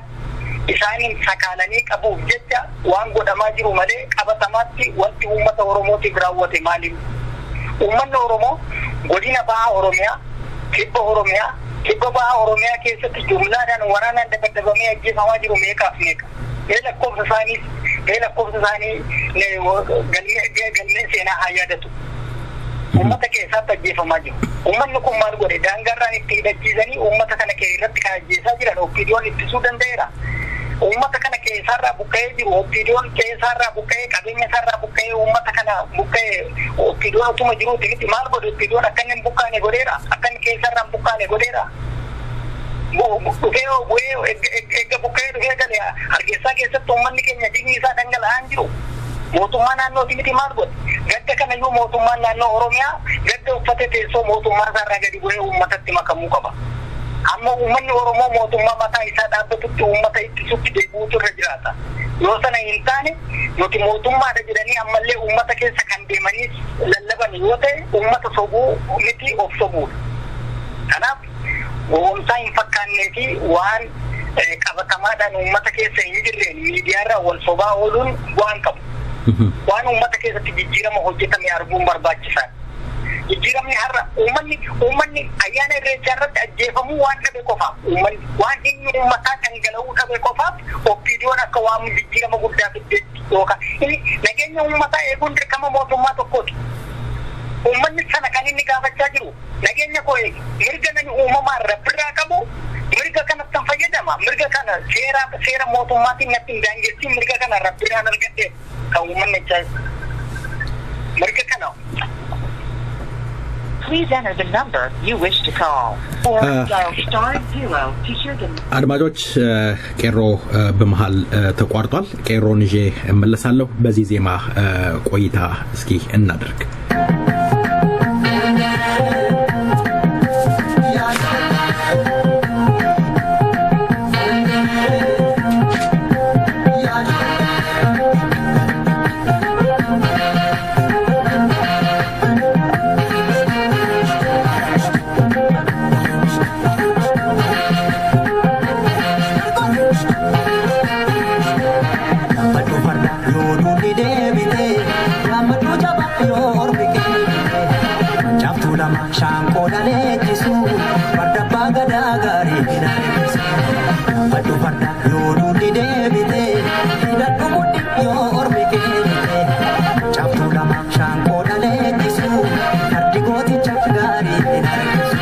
isaaniin sakaalanii qabuuf jecha waan godhamaa jiru malee qabatamaatti wanti uummata Oromootiif raawwate maaliif? Uummanni Oromoo godina bahaa Oromiyaa, kibba bahaa Oromiyaa keessatti jumlaadhaan waraanaan dabadabamee ajjeefamaa jiru meeqaaf meeqa? Mee lakkoofsa isaanii galmee seenaa haa yaadatu. Uummata keessatti ajjeefamaa jiru. Uummanni kun maal godhe? Daangaarraan itti hidhachiisanii uummata kana irratti kan ajjeesaa jiran OPDO'n ittisuu danda'eera. Uummata kana keessarraa buqqa'ee jiru OPDO'n keessarraa buqqa'ee qabeenya isaarraa buqqa'ee uummata kana buqqa'ee OPDO'n utuma jiruuti miti maal godhe OPDO'n akka inni hin buqqaane godheera akka inni keessarraa hin buqqaane godheera. Dhufee eegga buqqa'ee dhufee galee Hargeysaa keessatti uummanni keenya dhiigni isaa dhangala'aa jiru. Mootummaa naannooti miti maal godhe? Gadda kanayyuu mootummaan naannoo Oromiyaa gadda uffate teessoo mootummaa isaarraa gadi bu'ee uummatatti makamuu qaba. Amma uummanni Oromoo mootummaa mataa isaa dhaabbatutti uummata ittisutti deebi'uutu irra jiraata. Yoo sana hin taane nuti mootummaadha jedhanii ammallee uummata keessa kan deemanii lallaban yoo ta'e uummata sobuu miti of sobuudha. Kanaaf gowwoomsaa hin fakkaannee fi waan qabatamaadhaan uummata keessa hin jirreen miidiyaarraa wal sobaa ooluun waan qabu. Waan uummata keessatti jijjiirama hojjetame arguun barbaachisaadha. Jijjiiramni har'a uummanni ayyaana irreechaa irratti ajjeefamuu waan dhabe qofaaf uummanni waan inni uummataa dhangala'uu dhabe qofaaf OPDO'n akka waan jijjiirama guddaa fiddeetti yookaan nageenya uummataa eeguun dirqama mootummaa tokkooti. Uummanni sana kan inni gaafachaa jiru nageenya koo eegi mirga namni uumamaan rabbirraa qabu mirga kanatti fayyadama mirga kana seera mootummaatiin natti hin daangessin mirga kana rabbirraan argadhe kan uummanni jechaa mirga kana. Please enter the number you wish to call or dial *0 to hear the አድማጮች ቄሮ በመሃል ተቋርጧል ቄሮን ይዤ እመለሳለሁ በዚህ ዜማ ቆይታ እስኪ እናድርግ leechisu farda baagada gaarii dinaachisu baddu farda yoo duudhi deebite hidhadhu mudhi yoo ormi keenite cabtuu lama shaanqoo leechisu fardi gooticha gaarii dinaachisu.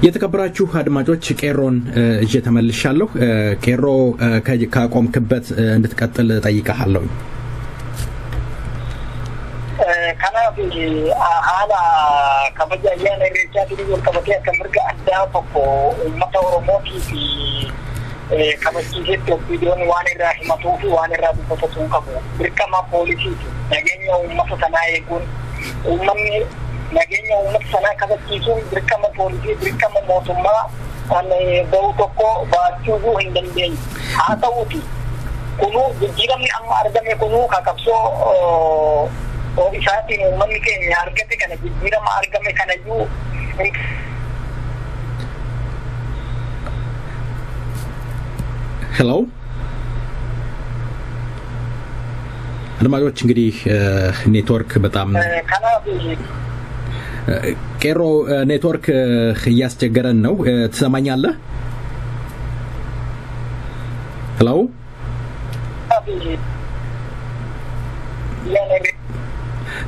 የተከበራችሁ አድማጮች ቄሮን እጄ ተመልሻለሁ ቄሮ ካቆምክበት እንድትቀጥል ጠይቀሃለሁ ከናፊ አላ ከበጃያን ሬቻ ዲዮ ከበቂያ ከምርጋ አዳፈቆ ኡመታ ኦሮሞቲ ከበቂት ቪዲዮን ዋኔ ራህመቱፊ ዋኔ ራቡፈቱን ከቡ ብርከማ ፖሊሲ ነገኛ ኡመታ ተናይጉን ኡመኒ ነገኛ ኡመታ ሰና ከበቂቱ ብርከማ ፖሊሲ ብርከማ ሞቱማ አነ በውቶኮ ባቹዙ እንደንደኝ አታውቲ ኩኑ ጅራሚ አማ አርገሜ ኩኑ ካከብሶ Ofiisaatii uummanni keenya argate kana jijjiirama argame kanayyuu ሄሎ አድማጮች እንግዲህ ኔትወርክ በጣም ቄሮ ኔትወርክ እያስቸገረን ነው ትሰማኛለህ ሄሎ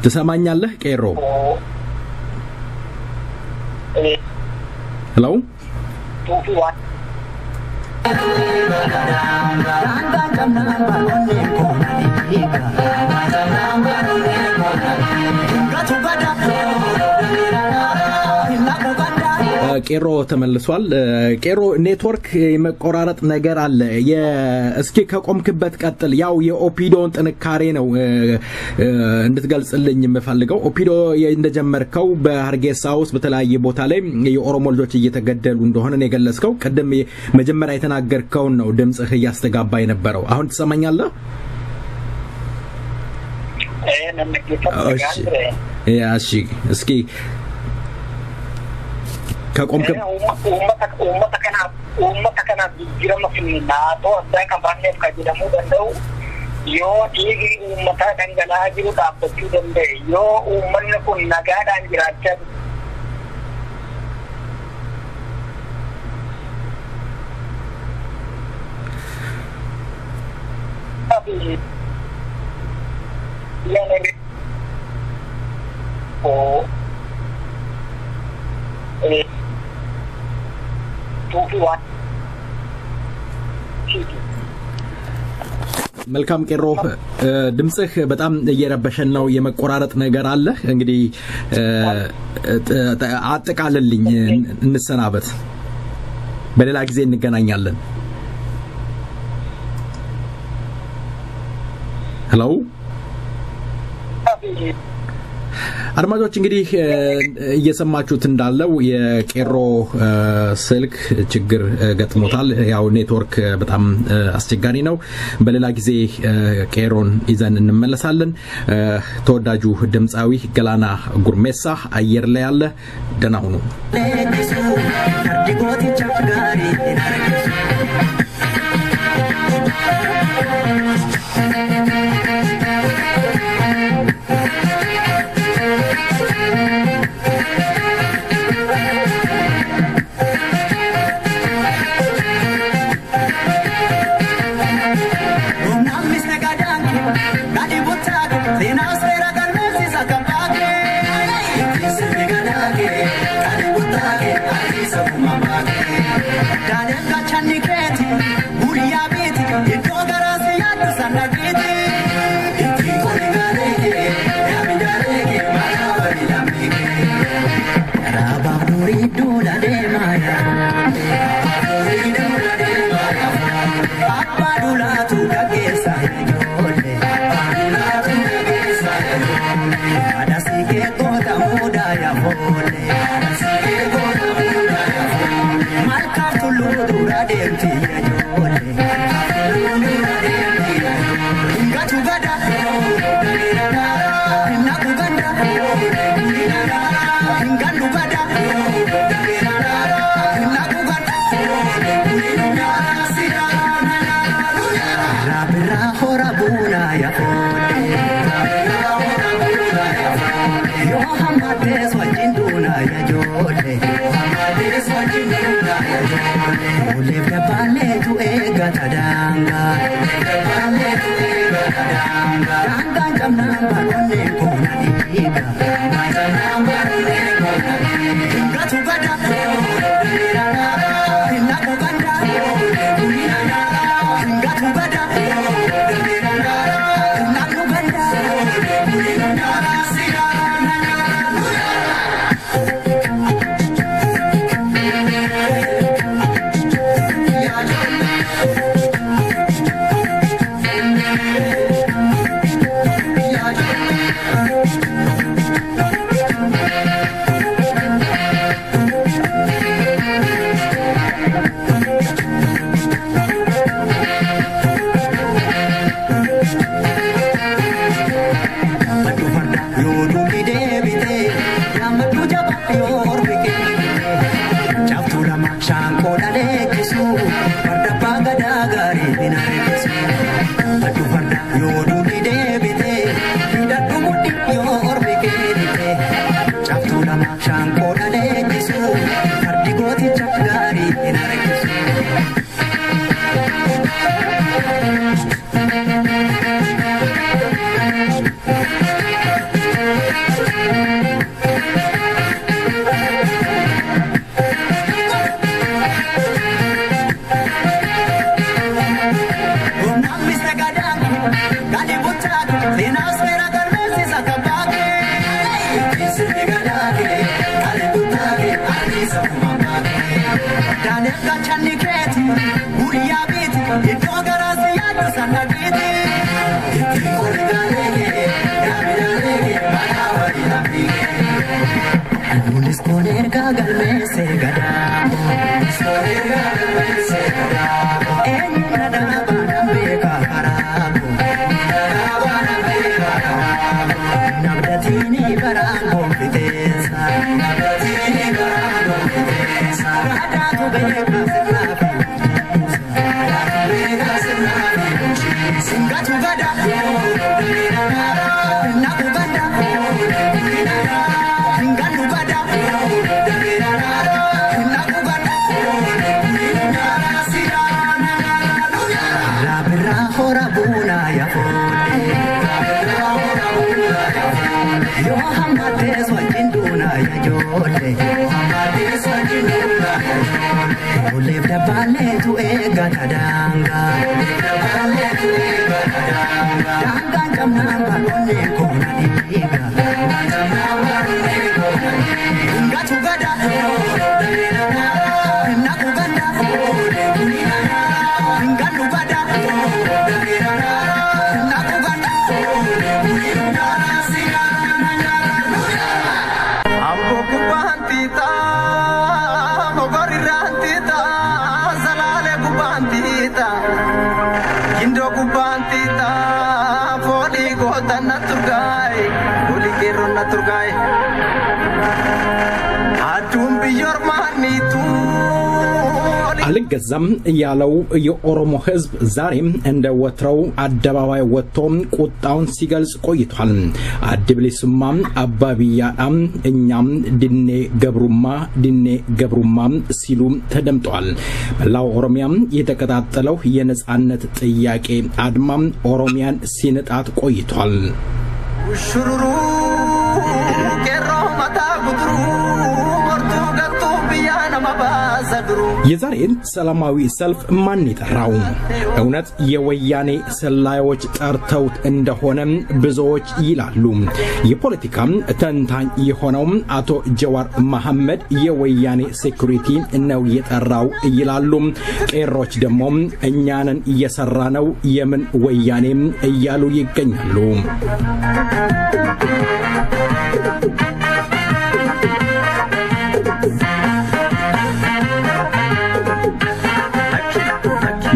ትሰማኛለህ ቄሮ ሄሎ ቄሮ ተመልሷል ቄሮ ኔትወርክ የመቆራረጥ ነገር አለ እስኪ ከቆምክበት ቀጥል ያው የኦፒዶን ጥንካሬ ነው እንድትገልጽልኝ የምፈልገው ኦፒዶ እንደጀመርከው በሃርጌሳ ውስጥ በተለያየ ቦታ ላይ የኦሮሞ ልጆች እየተገደሉ እንደሆነ ነው የገለጽከው ቀደም መጀመሪያ የተናገርከው ነው ድምጽህ ያስተጋባ የነበረው አሁን ትሰማኛለህ እሺ እስኪ ከቆምክ ummata kana jijjiirama finnaatoo addaa qabaanneef kan jedhamuu danda'u yoo dhiigni uummataa dhangala'aa jiru dhaabbachuu danda'e yoo uummanni kun nagaadhaan jiraachaa መልካም ቄሮ ድምጽህ በጣም እየረበሸን ነው የመቆራረጥ ነገር አለ እንግዲህ አጥቃለልኝ እንሰናበት በሌላ ጊዜ እንገናኛለን ሄሎ አድማጮች እንግዲህ እየሰማችሁት እንዳለው የቄሮ ስልክ ችግር ገጥሞታል ያው ኔትወርክ በጣም አስቸጋሪ ነው በሌላ ጊዜ ቄሮን ይዘን እንመለሳለን ተወዳጁ ድምጻዊ ገላና ጉርሜሳ አየር ላይ ያለ ደና ሆኖ na turgai adum biyor manitu አልገዛም ያለው የኦሮሞ ህዝብ ዛሬም እንደ ወትሮው አደባባይ ወጥቶም ቁጣውን ሲገልጽ ቆይቷል። አድብሊስማ አባቢያም እኛም ድኔ ገብሩማ ሲሉ ተደምጧል። በላው ኦሮሚያም የተቀጣጠለው የነጻነት ጥያቄ አድማም ኦሮሚያን ሲነጣት ቆይቷል። ሽሩሩ ገሮ ማታ ጉድሩ የዛሬን ሰላማዊ ሰልፍ ማን ይጠራው? እውነት የወያኔ ሰላዮች ጠርተውት እንደሆነ ብዙዎች ይላሉ። የፖለቲካ ተንታኝ የሆነው አቶ ጀዋር መሐመድ የወያኔ ሴኩሪቲ ነው የጠራው ይላሉ። ቄሮች ደግሞ እኛንን እየሰራነው የምን ወያኔ እያሉ ይገኛሉ።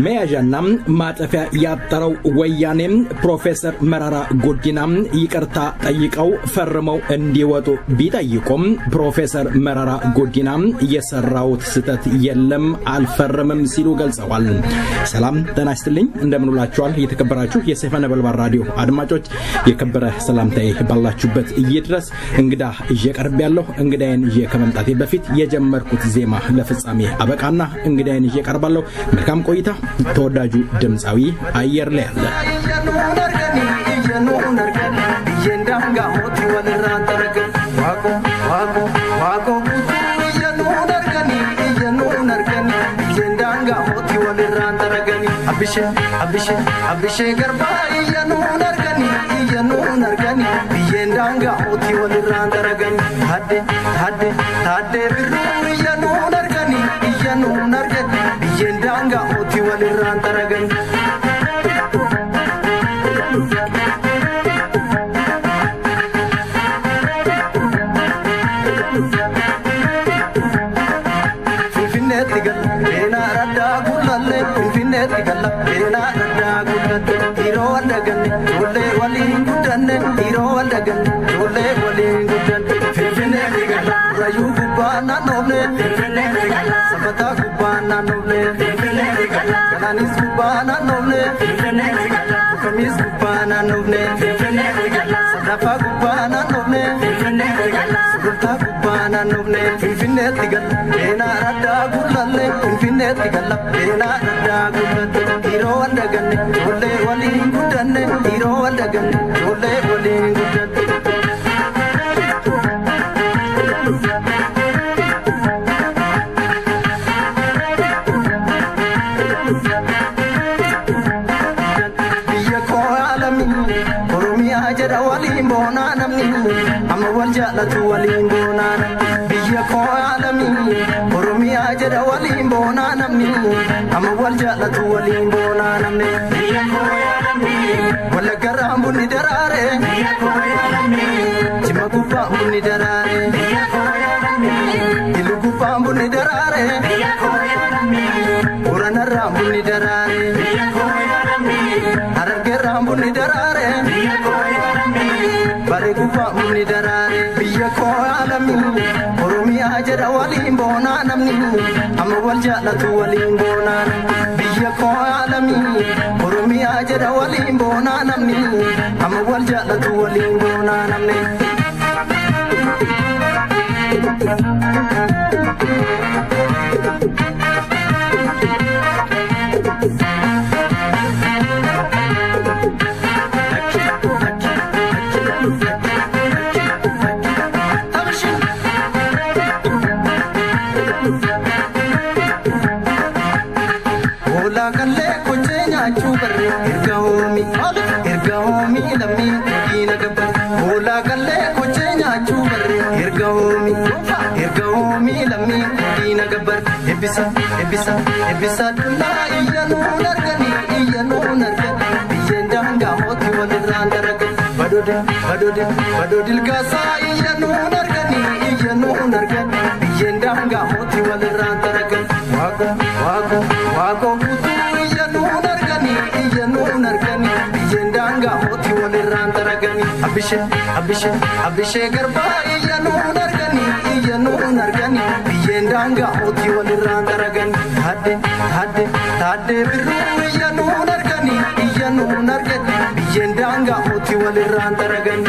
መያዣና ማጠፊያ ያጠረው ወያኔ ፕሮፌሰር መራራ ጉዲና ይቅርታ ጠይቀው ፈርመው እንዲወጡ ቢጠይቁም ፕሮፌሰር መራራ ጉዲና የሰራው ስህተት የለም አልፈርምም ሲሉ ገልጸዋል። ሰላም ጤና ይስጥልኝ እንደምንላችኋል የተከበራችሁ የሰይፈ ነበልባል ራዲዮ አድማጮች የከበረ ሰላምታዬ ባላችሁበት ይድረስ። እንግዳ እየቀርብ ያለው እንግዳዬን ከመምጣቴ በፊት የጀመርኩት ዜማ ለፍጻሜ አበቃና እንግዳዬን እየቀርባለሁ። መልካም ቆይታ። ተወዳጁ ድምጻዊ አየር ላይ አለ። abishe garba iyanu nargani biyendanga oti waliran daragani hadde biru iyanu nargani biyendanga oti waliran daragani Ebisa dula iyanu nargani biyendanga hoti waliran daragani badodil gasa iyanu nargani biyendanga hoti waliran daragani wago kutu iyanu nargani biyendanga hoti waliran daragani abishe garba iyyanu nargani biyen danga oti walirran taragan tadde birru iyyanu nargani biyen danga oti walirran taragan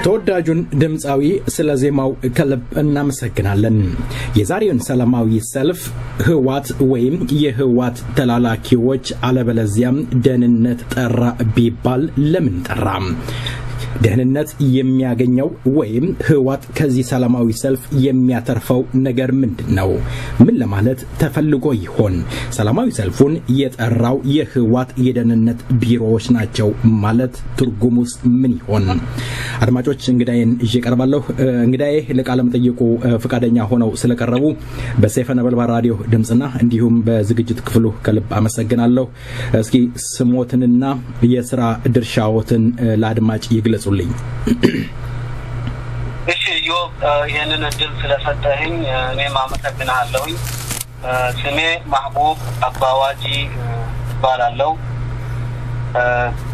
ተወዳጁን ድምጻዊ ስለዜማው ከልብ እናመሰግናለን። የዛሬውን ሰላማዊ ሰልፍ ህዋት ወይም የህዋት ተላላኪዎች አለበለዚያም ደህንነት ጠራ ቢባል ለምን ጠራ? ደህንነት የሚያገኘው ወይም ህዋት ከዚህ ሰላማዊ ሰልፍ የሚያተርፈው ነገር ምንድነው? ምን ለማለት ተፈልጎ ይሆን? ሰላማዊ ሰልፉን የጠራው የህዋት የደህንነት ቢሮዎች ናቸው ማለት ትርጉሙስ ምን ይሆን? አድማጮች እንግዳዬን ይቀርባለሁ። እንግዳዬ ለቃለ መጠይቁ ፈቃደኛ ሆነው ስለቀረቡ በሰይፈ ነበልባል ራዲዮ ድምጽና እንዲሁም በዝግጅት ክፍሉ ከልብ አመሰግናለሁ። እስኪ ስሞትንና የሥራ ድርሻዎትን ለአድማጭ ይግለጹልኝ። እሺ ይሄንን እድል ስለሰጠኸኝ እኔም አመሰግናለሁ። ስሜ ማህቡብ አባዋጂ ባላለው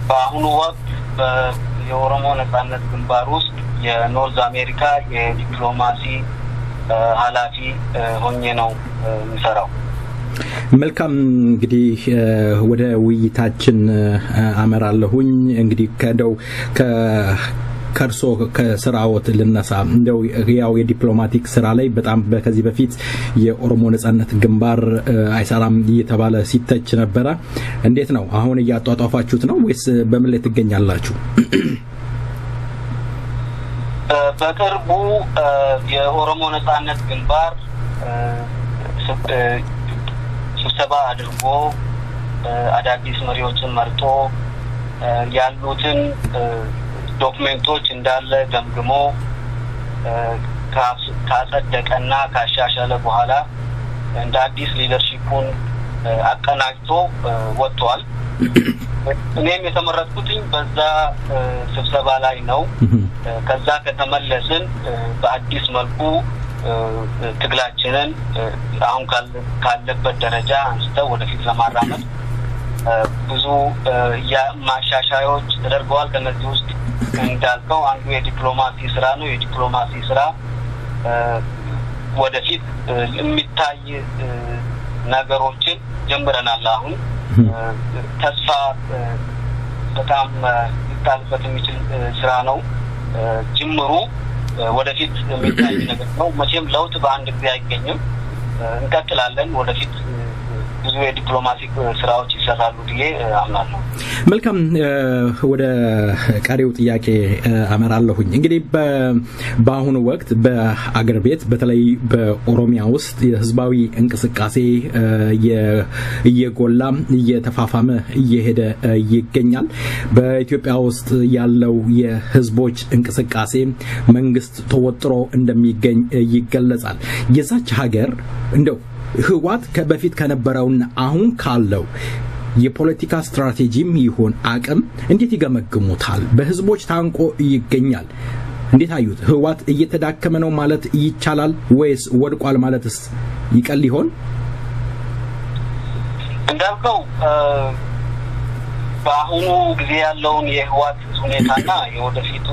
በአሁኑ ወቅት የኦሮሞ ነጻነት ግንባር ውስጥ የኖርዝ አሜሪካ የዲፕሎማሲ ኃላፊ ሆኜ ነው የምሰራው። መልካም እንግዲህ ወደ ውይይታችን አመራለሁኝ። እንግዲህ ከርሶ ከስራዎት ልነሳ። እንደው ያው የዲፕሎማቲክ ስራ ላይ በጣም ከዚህ በፊት የኦሮሞ ነጻነት ግንባር አይሰራም እየተባለ ሲተች ነበር። እንዴት ነው አሁን ያጧጧፋችሁት ነው ወይስ በምን ላይ ትገኛላችሁ? በቅርቡ የኦሮሞ ነጻነት ግንባር ስብሰባ አድርጎ አዳዲስ መሪዎችን መርጦ ያሉትን ዶክመንቶች እንዳለ ገምግሞ ካጸደቀና ካሻሻለ በኋላ እንደ አዲስ ሊደርሺፑን አቀናጅቶ ወጥቷል። እኔም የተመረጥኩትኝ በዛ ስብሰባ ላይ ነው። ከዛ ከተመለስን በአዲስ መልኩ ትግላችንን አሁን ካለበት ደረጃ አንስተው ወደፊት ለማራመድ ብዙ ማሻሻያዎች ተደርገዋል። ከነዚህ ውስጥ እንዳልከው አንዱ የዲፕሎማሲ ስራ ነው። የዲፕሎማሲ ስራ ወደፊት የሚታይ ነገሮችን ጀምረናል። አሁን ተስፋ በጣም ሊጣልበት የሚችል ስራ ነው። ጅምሩ ወደፊት የሚታይ ነገር ነው። መቼም ለውጥ በአንድ ጊዜ አይገኝም። እንቀጥላለን። ወደፊት ብዙ የዲፕሎማቲክ ስራዎች ይሰራሉ ብዬ አምናለሁ። መልካም ወደ ቀሪው ጥያቄ አመራለሁኝ። እንግዲህ በአሁኑ ወቅት በአገር ቤት በተለይ በኦሮሚያ ውስጥ የህዝባዊ እንቅስቃሴ እየጎላ እየተፋፋመ እየሄደ ይገኛል። በኢትዮጵያ ውስጥ ያለው የህዝቦች እንቅስቃሴ መንግስት ተወጥሮ እንደሚገኝ ይገለጻል። የዛች ሀገር እንደው ህዋት ከበፊት ከነበረውና አሁን ካለው የፖለቲካ ስትራቴጂም ይሁን አቅም እንዴት ይገመግሙታል? በህዝቦች ታንቆ ይገኛል። እንዴት አዩት? ህዋት እየተዳከመ ነው ማለት ይቻላል ወይስ ወድቋል ማለትስ ይቀል ይሆን? እንዳልከው በአሁኑ ጊዜ ያለውን የህዋት ሁኔታና የወደፊቱ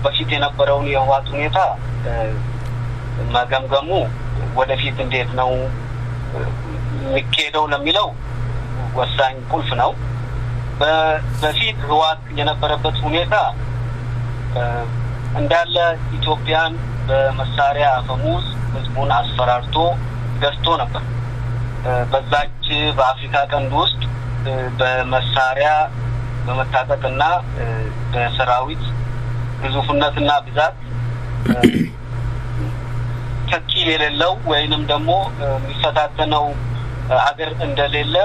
በፊት የነበረውን የህዋት ሁኔታ መገምገሙ ወደፊት እንዴት ነው የሚካሄደው ለሚለው ወሳኝ ቁልፍ ነው። በፊት ህዋት የነበረበት ሁኔታ እንዳለ ኢትዮጵያን በመሳሪያ አፈሙዝ ህዝቡን አስፈራርቶ ገዝቶ ነበር። በዛች በአፍሪካ ቀንድ ውስጥ በመሳሪያ በመታጠቅና በሰራዊት ግዙፍነትና ብዛት ተኪል የሌለው ወይንም ደግሞ የሚፈታተነው ሀገር እንደሌለ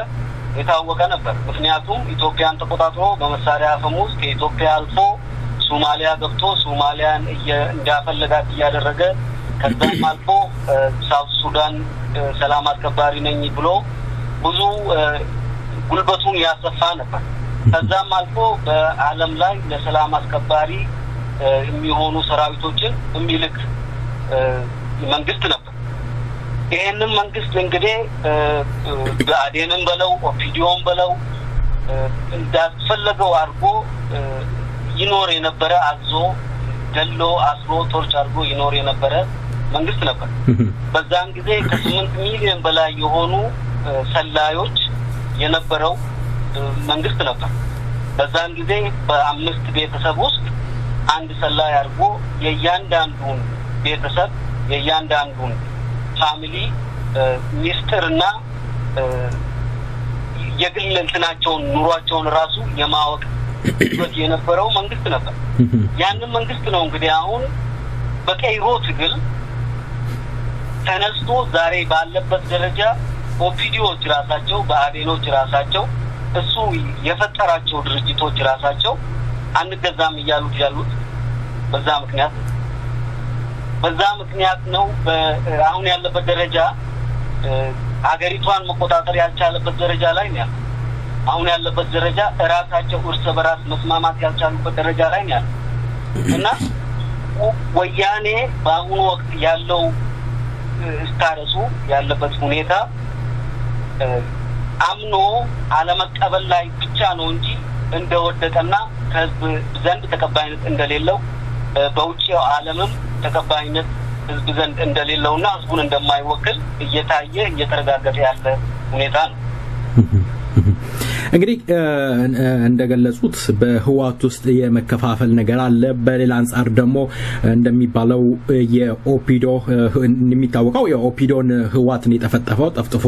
የታወቀ ነበር ምክንያቱም ኢትዮጵያን ተቆጣጥሮ በመሳሪያ አፈሙዝ ከኢትዮጵያ አልፎ ሶማሊያ ገብቶ ሶማሊያን እንዳፈለጋት ያደረገ ከዛም አልፎ ሳውት ሱዳን ሰላም አስከባሪ ነኝ ብሎ ብዙ ጉልበቱን ያሰፋ ነበር ከዛም አልፎ በአለም ላይ ለሰላም አስከባሪ የሚሆኑ ሰራዊቶችን የሚልክ መንግስት ነበር ይሄንን መንግስት እንግዲህ በአዴንም በለው ኦፒዲዮም በለው እንዳስፈለገው አርጎ ይኖር የነበረ አዞ ገሎ አስሮ ቶርች አርጎ ይኖር የነበረ መንግስት ነበር በዛን ጊዜ ከ8 ሚሊዮን በላይ የሆኑ ሰላዮች የነበረው መንግስት ነበር በዛን ጊዜ በ5 ቤተሰብ ውስጥ አንድ ሰላይ አርጎ የያንዳንዱን ቤተሰብ የያንዳንዱን ፋሚሊ ሚስጥርና የግል እንትናቸውን ኑሯቸውን ራሱ የማወቅ ወጥ የነበረው መንግስት ነበር ያንን መንግስት ነው እንግዲህ አሁን በቀይሮ ትግል ተነስቶ ዛሬ ባለበት ደረጃ ኦፒዲዮች ራሳቸው በአዴኖች ራሳቸው እሱ የፈጠራቸው ድርጅቶች ራሳቸው አንገዛም ያሉት በዛ ምክንያት ነው አሁን ያለበት ደረጃ አገሪቷን መቆጣጠር ያልቻለበት ደረጃ ላይ ነው አሁን ያለበት ደረጃ ራሳቸው እርስ በራስ መስማማት ያልቻሉበት ደረጃ ላይ ነው እና ወያኔ በአሁኑ ወቅት ያለው ስታረሱ ያለበት ሁኔታ አምኖ አለመቀበል ላይ ብቻ ነው እንጂ እንደወደቀና ከህዝብ ዘንድ ተቀባይነት እንደሌለው በውጪው ዓለምም ተቀባይነት ህዝብ ዘንድ እንደሌለውና ህዝቡን እንደማይወክል እየተረጋገጠ ያለ ሁኔታ ነው እንግዲህ እንደገለጹት በህዋት ውስጥ የመከፋፈል ነገር አለ በሌላ አንፃር ደግሞ እንደሚባለው የኦፒዶ እንደሚታወቀው የኦፒዶን ህዋትን የጠፈጠፈው ጠፍጥፎ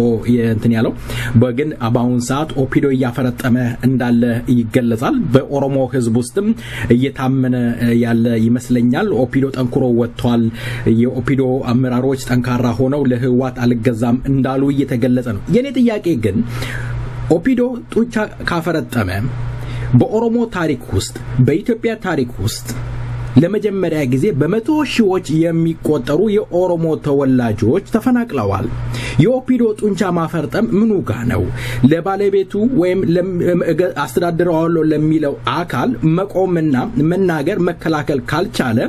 እንትን ያለው በግን አባውን ሰዓት ኦፒዶ ያፈረጠመ እንዳለ ይገለጻል በኦሮሞ ህዝብ ውስጥም እየታመነ ያለ ይመስለኛል ኦፒዶ ጠንክሮ ወጥቷል የኦፒዶ አመራሮች ጠንካራ ሆነው ለህዋት አልገዛም እንዳሉ እየተገለጸ ነው የኔ ጥያቄ ግን ኦፒዶ ጡንቻ ካፈረጠመ በኦሮሞ ታሪክ ውስጥ በኢትዮጵያ ታሪክ ውስጥ ለመጀመሪያ ጊዜ በመቶ ሺዎች የሚቆጠሩ የኦሮሞ ተወላጆች ተፈናቅለዋል የኦፒዶ ጡንቻ ማፈርጠም ምኑ ጋር ነው ለባለቤቱ ወይም አስተዳደራው ለሚለው አካል መቆምና መናገር መከላከል ካልቻለ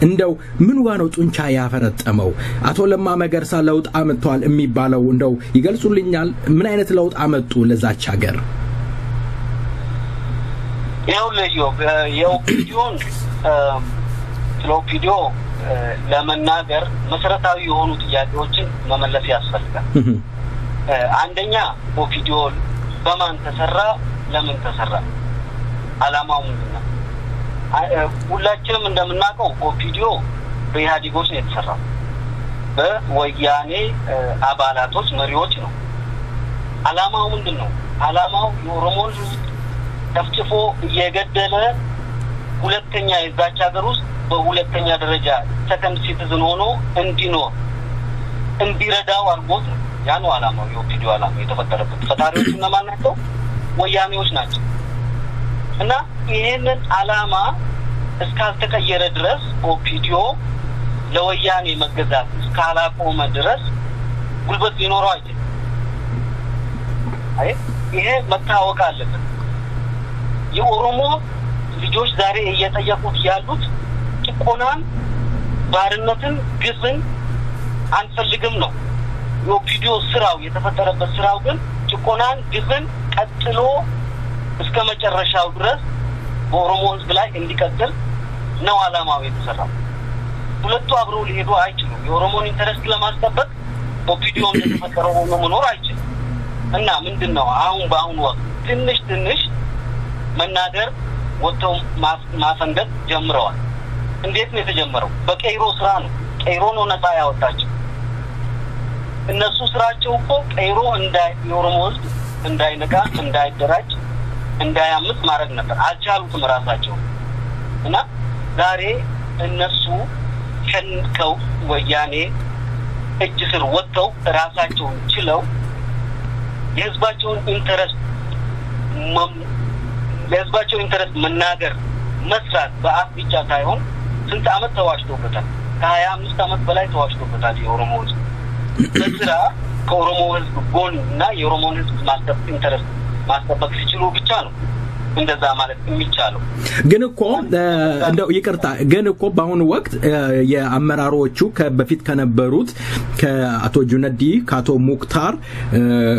እንደው ምን ጋር ነው ጡንቻ ያፈረጠመው አቶ ለማ መገርሳ ለውጥ አመጣዋል የሚባለው እንደው ይገልጹልኛል ምን አይነት ለውጥ አመጡ ለዛች ሀገር የኦፒዲዮን ስለኦፒዲዮ ለመናገር መሰረታዊ የሆኑ ጥያቄዎችን መመለስ ያስፈልጋል አንደኛ ኦፒዲዮ በማን ተሰራ ለምን ተሰራ አላማው ምንድነው ሁላችንም እንደምናውቀው ኦፒዲዮ በኢህአዴጎች ነው የተሰራው በወያኔ አባላቶች መሪዎች ነው አላማው ምንድነው አላማው የኦሮሞን ህዝብ ተፍጭፎ እየገደለ ሁለተኛ የዛች ሀገር ውስጥ በሁለተኛ ደረጃ ሰከንድ ሲቲዝን ሆኖ እንዲኖር እንዲረዳው አርጎት ያ ነው አላማው የኦፒዲዮ አላማ የተፈጠረበት ፈጣሪዎች እነማን ናቸው ወያኔዎች ናቸው እና ይሄንን አላማ እስካልተቀየረ ድረስ ኦፒዲዮ ለወያኔ መገዛት እስካላቆመ ድረስ ጉልበት ሊኖረው አይችልም ይሄ መታወቅ አለበት የኦሮሞ ልጆች ዛሬ እየጠየቁት ያሉት ጭቆናን ባርነትን ግፍን አንፈልግም ነው የኦፒዲዮ ስራው የተፈጠረበት ስራው ግን ጭቆናን ግፍን ቀጥሎ እስከ መጨረሻው ድረስ በኦሮሞ ህዝብ ላይ እንዲቀጥል ነው አላማው የተሰራው ሁለቱ አብረው ሊሄዱ አይችሉም የኦሮሞን ኢንተረስት ለማስጠበቅ ኦፒዲዮ እንደተፈጠረው ሆኖ መኖር አይችልም እና ምንድነው አሁን በአሁኑ ወቅት ትንሽ መናገር ወጥተው ማፈንገጥ ጀምረዋል እንዴት ነው የተጀመረው በቀይሮ ስራ ነው ቀይሮ ነው ነፃ ያወጣቸው እነሱ ስራቸው እኮ ቀይሮ የኦሮሞ ህዝብ እንዳይነቃ እንዳይደራጅ እንዳያምጥ ማድረግ ነበር አልቻሉትም ራሳቸው እና ዛሬ እነሱ ከንከው ወያኔ እጅ ስር ወጥተው ራሳቸውን ችለው የህዝባቸውን ኢንተረስት መናገር መስራት በአፍ ብቻ ሳይሆን ስንት አመት ተዋሽቶበታል ከ25 አመት በላይ ተዋሽቶበታል የኦሮሞ ህዝብ በስራ ከኦሮሞ ህዝብ ጎን እና የኦሮሞ ህዝብ ኢንተረስት ማስጠበቅ ሲችሉ ብቻ ነው እንደዛ ማለት የሚቻለው ግን እኮ እንደው ይቅርታ ግን እኮ በአሁኑ ወቅት የአመራሮቹ ከበፊት ከነበሩት ከአቶ ጁነዲ ከአቶ ሙክታር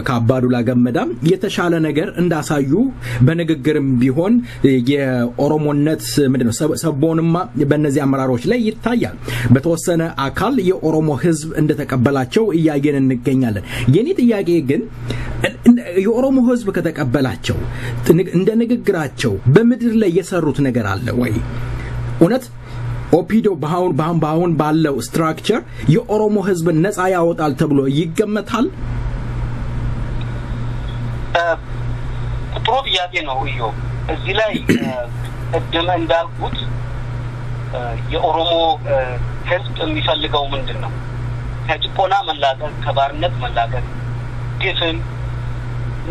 ከአባዱላ ገመዳ የተሻለ ነገር እንዳሳዩ በንግግርም ቢሆን የኦሮሞነት ምንድነው ሰቦንማ በእነዚህ አመራሮች ላይ ይታያል በተወሰነ አካል የኦሮሞ ህዝብ እንደተቀበላቸው እያየን እንገኛለን የኔ ጥያቄ ግን የኦሮሞ ህዝብ ከተቀበላቸው እንደ ንግግራቸው በመድር ላይ የሰሩት ነገር አለ ወይ እውነት ኦፒዶ ባሁን ባለው ስትራክቸር የኦሮሞ ህዝብ ነፃ ያወጣል ተብሎ ይገመታል ጥሩ ጥያቄ ነው ይዮ እዚህ ላይ እደም እንዳልኩት የኦሮሞ ህዝብ የሚፈልገው ምንድነው ከጭቆና መላቀቅ ከባርነት መላቀቅ ግፍን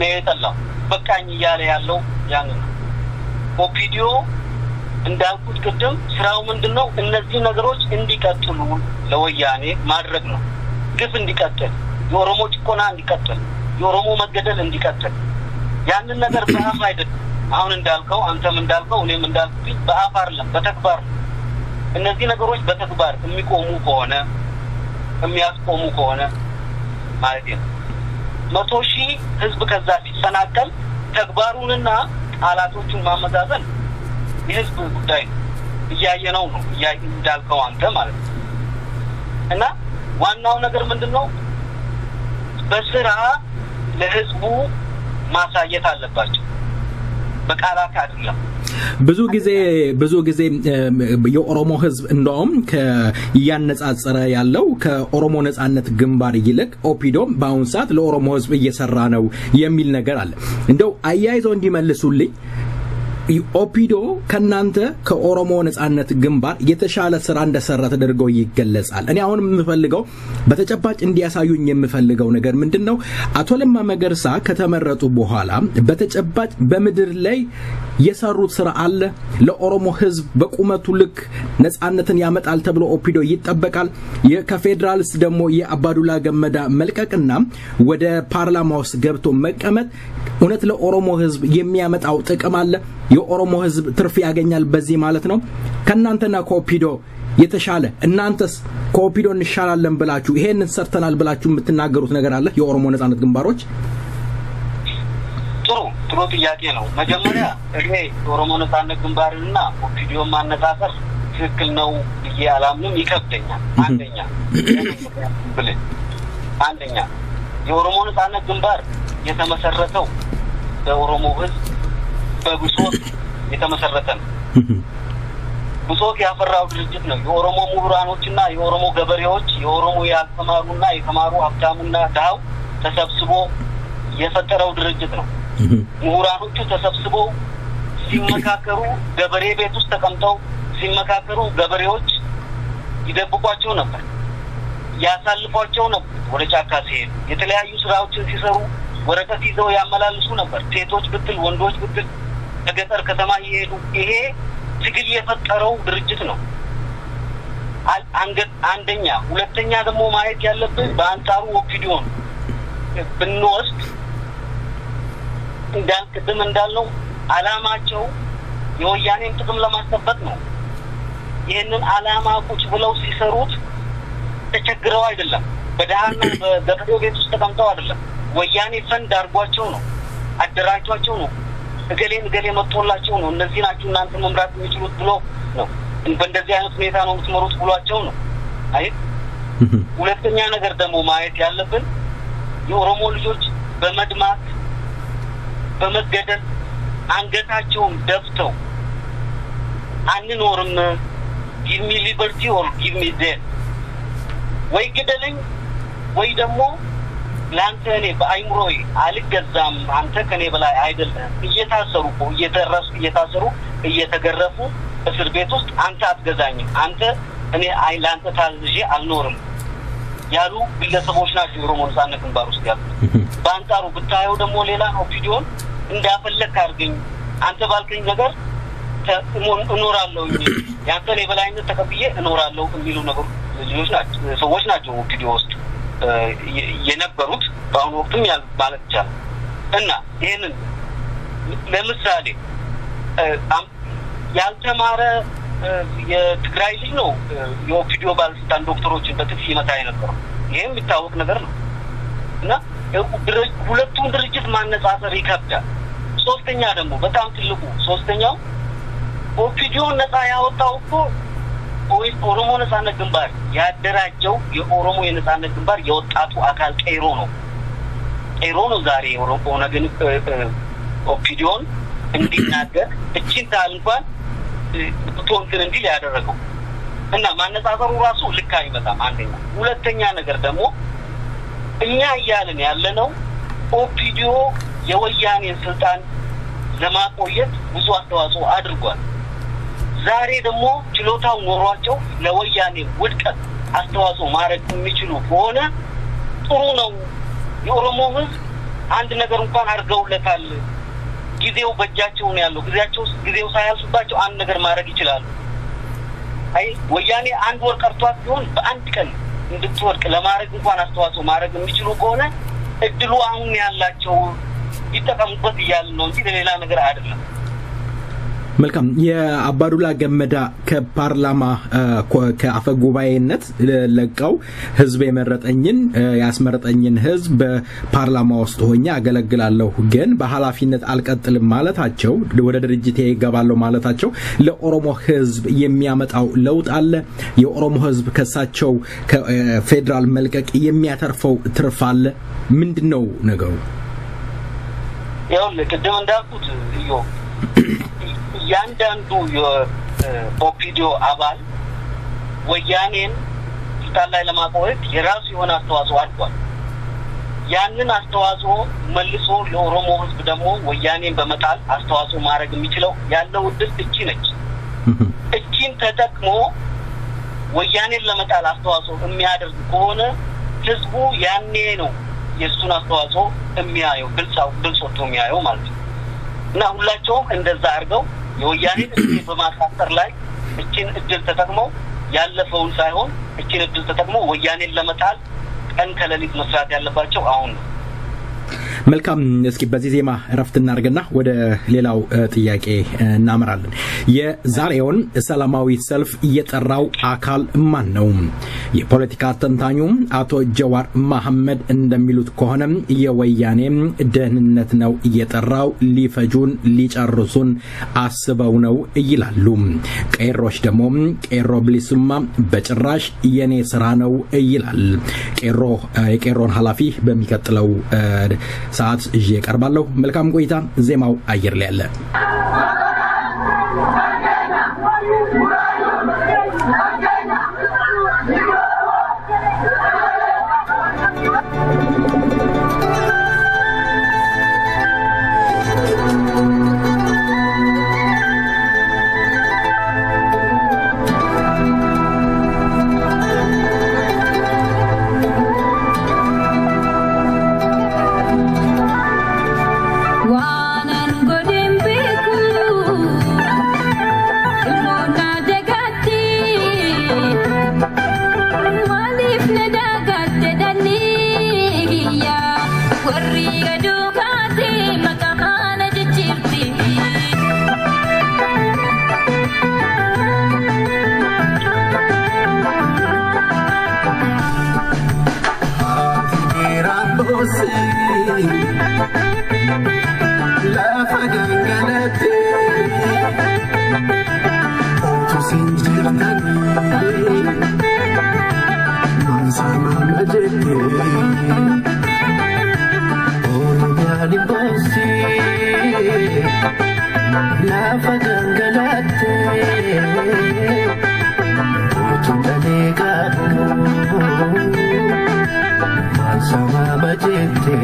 ነይጣላው በቃኝ ያለ ያለው ያን ነው ኦፒዲዮ እንዳልኩት ቅድም ስራው ምንድነው እነዚህ ነገሮች እንዲቀጥሉ ለወያኔ ማድረግ ነው ግፍ እንዲቀጥል የኦሮሞ ጭቆና እንዲቀጥል የኦሮሞ መገደል እንዲቀጥል ያንን ነገር በአፍ አይደለም አሁን እንዳልከው አንተም እንዳልከው እኔም እንዳልኩት በአፍ አይደለም በተግባር እነዚህ ነገሮች በተግባር የሚቆሙ ከሆነ የሚያስቆሙ ከሆነ ማለት ነው 100,000 ህዝብ ከዛ ሲፈናቀል ተግባሩንና ቃላቶቹን ማመዛዘን የህዝብ ጉዳይ እያየነው ነው እንዳልከው አንተ ማለት ነው እና ዋናው ነገር ምንድነው በስራ ለህዝቡ ማሳየት አለባቸው በቃላት አይደለም ብዙ ጊዜ የኦሮሞ ህዝብ እንደውም ከያነጻጸረ ያለው ከኦሮሞ ነጻነት ግንባር ይልቅ ኦፒዶ ባውን ሰዓት ለኦሮሞ ህዝብ እየሰራ ነው የሚል ነገር አለ እንደው አያይዘው እንዲመልሱልኝ ኦፒዶ ከናንተ ከኦሮሞ ነጻነት ግንባር የተሻለ ስራ እንደሰራ ተደርገው ይገለጻል እኔ አሁን የምፈልገው በተጨባጭ እንዲያሳዩኝ የምፈልገው ነገር ምንድነው አቶ ለማ መገርሳ ከተመረጡ በኋላ በተጨባጭ በመድር ላይ የሰሩት ስራ አለ ለኦሮሞ ህዝብ በቁመቱ ልክ ነጻነትን ያመጣል ተብሎ ኦፒዶ ይጠበቃል የከፌደራልስ ደግሞ የአባዱላ ገመዳ መልቀቅና ወደ ፓርላማ ውስጥ ገብቶ መቀመጥ እውነት ለኦሮሞ ህዝብ የሚያመጣው ጥቅም አለ የኦሮሞ ህዝብ ትርፍ ያገኛል በዚህ ማለት ነው ከናንተና ኮፒዶ የተሻለ እናንተስ ኮፒዶ እንሻላለን ብላችሁ ይሄንን ሰርተናል ብላችሁ የምትናገሩት ነገር አለ የኦሮሞ ነጻነት ግንባሮች ጥሩ ጥያቄ ነው መጀመሪያ እኔ የኦሮሞ ነጻነት ግንባርና ኮፒዶ ማነጻጸር ትክክል ነው ይያላምንም ይከብደኛል አንደኛ የኦሮሞ ነጻነት ግንባር የተመሰረተው በኦሮሞ ህዝብ በብሶት የተመሰረተ ነው ብሶት ያፈራው ድርጅት ነው የኦሮሞ ምሁራኖችና የኦሮሞ ገበሬዎች የኦሮሞ ያልተማሩና የተማሩ ሀብታሙና ዳው ተሰብስቦ የፈጠረው ድርጅት ነው ምሁራኖቹ ተሰብስቦ ሲመካከሩ ገበሬ ቤት ውስጥ ተቀምጠው ሲመካከሩ ገበሬዎች ይደብቋቸው ነበር ያሳልፏቸው ነበር ወደ ጫካ ሲሄዱ የተለያዩ ስራዎችን ሲሰሩ ወረቀት ይዘው ያመላልሱ ነበር ሴቶች ብትል ወንዶች ብትል ከገጠር ከተማ ይሄዱ ይሄ ትግል የፈጠረው ድርጅት ነው አንደኛ ሁለተኛ ደግሞ ማየት ያለብን በአንጻሩ ኦፒዲዮን ብንወስድ እንዳልነው አላማቸው የወያኔን ጥቅም ለማስጠበቅ ነው ይሄንን አላማ ቁጭ ብለው ሲሰሩት ተቸግረው አይደለም በደሃና በገበሬ ቤት ውስጥ ተቀምጠው አይደለም ወያኔ ፈንድ አርጓቸው ነው አደራጇቸው ነው እገሌ መጥቶላቸው ነው እነዚህ ናችሁ እናንተ መምራት የሚችሉት ብሎ ነው በእንደዚህ አይነት ሁኔታ ነው የምትመሩት ብሏቸው ነው አይ ሁለተኛ ነገር ደግሞ ማየት ያለብን የኦሮሞ ልጆች በመድማት በመገደል አንገታቸውን ደፍተው give me liberty or give me death ወይ ግደለኝ ወይ ደግሞ ላንተ እኔ በአይምሮዬ አልገዛም አንተ ከኔ በላይ አይደለም እየታሰሩ እየተገረፉ እስር ቤት ውስጥ አንተ አትገዛኝም አንተ እኔ ላንተ ታዝዤ አልኖርም ያሉ ግለሰቦች ናቸው ኦሮሞ ነጻነት ግንባር ውስጥ ያሉት ባንጣሩ ብታየው ደግሞ ሌላ ኦፒዲዮን እንዳፈለክ አድርገኝ አንተ ባልከኝ ነገር እኖራለሁ ያንተን የበላይነት ተቀብዬ እኖራለሁ የሚሉ ነገር ልጆች ናቸው ሰዎች ናቸው ኦፒዲዮ ውስጥ የነበሩት በአሁኑ ወቅትም ማለት ይቻላል እና ይሄንን ለምሳሌ ያልተማረ የትግራይ ልጅ ነው የኦፒዲዮ ባለስልጣን ዶክተሮችን በጥፊ ይመታ የነበረው ይሄም የሚታወቅ ነገር ነው እና ሁለቱን ድርጅት ማነጻጸር ይከብዳል ሶስተኛ ደግሞ በጣም ትልቁ ሶስተኛው ኦፒዲዮ ነፃ ያወጣው እኮ ኦሮሞ ነጻነት ግንባር ያደራጀው የኦሮሞ የነጻነት ግንባር የወጣቱ አካል ቀይሮ ነው ዛሬ ኦሮሞ ነገን ኦፒዲዮን እንዲናገር እቺን ታልኳን ቶንትን እንዲል ያደረገው እና ማነጻጸሩ ራሱ ልክ አይመጣም አንደኛ ሁለተኛ ነገር ደግሞ እኛ ያያለን ያለነው ኦፒዲዮ የወያኔን ስልጣን ለማቆየት ብዙ አስተዋጽኦ አድርጓል ዛሬ ደግሞ ችሎታው ኖሯቸው ለወያኔ ውድቀት አስተዋጽኦ ማድረግ የሚችሉ ከሆነ ጥሩ ነው የኦሮሞ ህዝብ አንድ ነገር እንኳን አድርገውለታል ጊዜው በእጃቸው ነው ያለው ጊዜው ሳያልፍባቸው አንድ ነገር ማድረግ ይችላሉ አይ ወያኔ አንድ ወር ቀርቷት ቢሆን በአንድ ቀን እንድትወድቅ ለማድረግ እንኳን አስተዋጽኦ ማድረግ የሚችሉ ከሆነ እድሉ አሁን ያላቸው ይተቀሙበት ይያል ነው እንጂ ሌላ ነገር አይደለም መልካም የአባዱላ ገመዳ ከፓርላማ ከአፈ ጉባኤነት ለቀው ህዝብ የመረጠኝን ያስመረጠኝን ህዝብ በፓርላማ ውስጥ ሆኜ አገለግላለሁ ግን በኃላፊነት አልቀጥልም ማለታቸው ወደ ድርጅቴ ይገባለው ማለታቸው ለኦሮሞ ህዝብ የሚያመጣው ለውጥ አለ የኦሮሞ ህዝብ ከሳቸው ከፌደራል መልቀቅ የሚያተርፈው ትርፍ አለ ምንድነው ነገሩ ያው ለቀደም እንዳልኩት ያንዳንዱ የኦፒዲዮ አባል ወያኔን ስልጣን ላይ ለማቆየት የራሱ የሆነ አስተዋጽኦ አድርጓል ያንን አስተዋጽኦ መልሶ ለኦሮሞ ህዝብ ደግሞ ወያኔን በመጣል አስተዋጽኦ ማድረግ የሚችለው ያለው እድል እቺ ነች እቺን ተጠቅሞ ወያኔን ለመጣል አስተዋጽኦ የሚያደርግ ከሆነ ህዝቡ ያኔ ነው የሱን አስተዋጽኦ የሚያየው ብልጽወቶ የሚያየው ማለት ነው እና ሁላቸውም እንደዛ አድርገው የወያኔ እድል በማሳጠር ላይ እቺን እድል ተጠቅመው ያለፈውን ሳይሆን እቺን እድል ተጠቅመው ወያኔን ለመጣል ቀን ከሌሊት መስራት ያለባቸው አሁን ነው መልካም እስኪ በዚህ ዜማ ረፍት እናርገና ወደ ሌላው ጥያቄ እናመራለን የዛሬውን ሰላማዊ ሰልፍ እየጠራው አካል ማን ነው የፖለቲካ ተንታኙ አቶ ጀዋር መሐመድ እንደሚሉት ከሆነ የወያኔ ደህንነት ነው እየጠራው ሊፈጁን ሊጨርሱን አስበው ነው ይላሉ ቀይሮሽ ደግሞ ቀይሮ ብሊስማ በጭራሽ የኔ ስራ ነው ይላል የቀይሮን ሐላፊ በሚከተለው ሰዓት እጄ ቀርባለሁ መልካም ቆይታ ዜማው አየር ላይ አለ sama bajete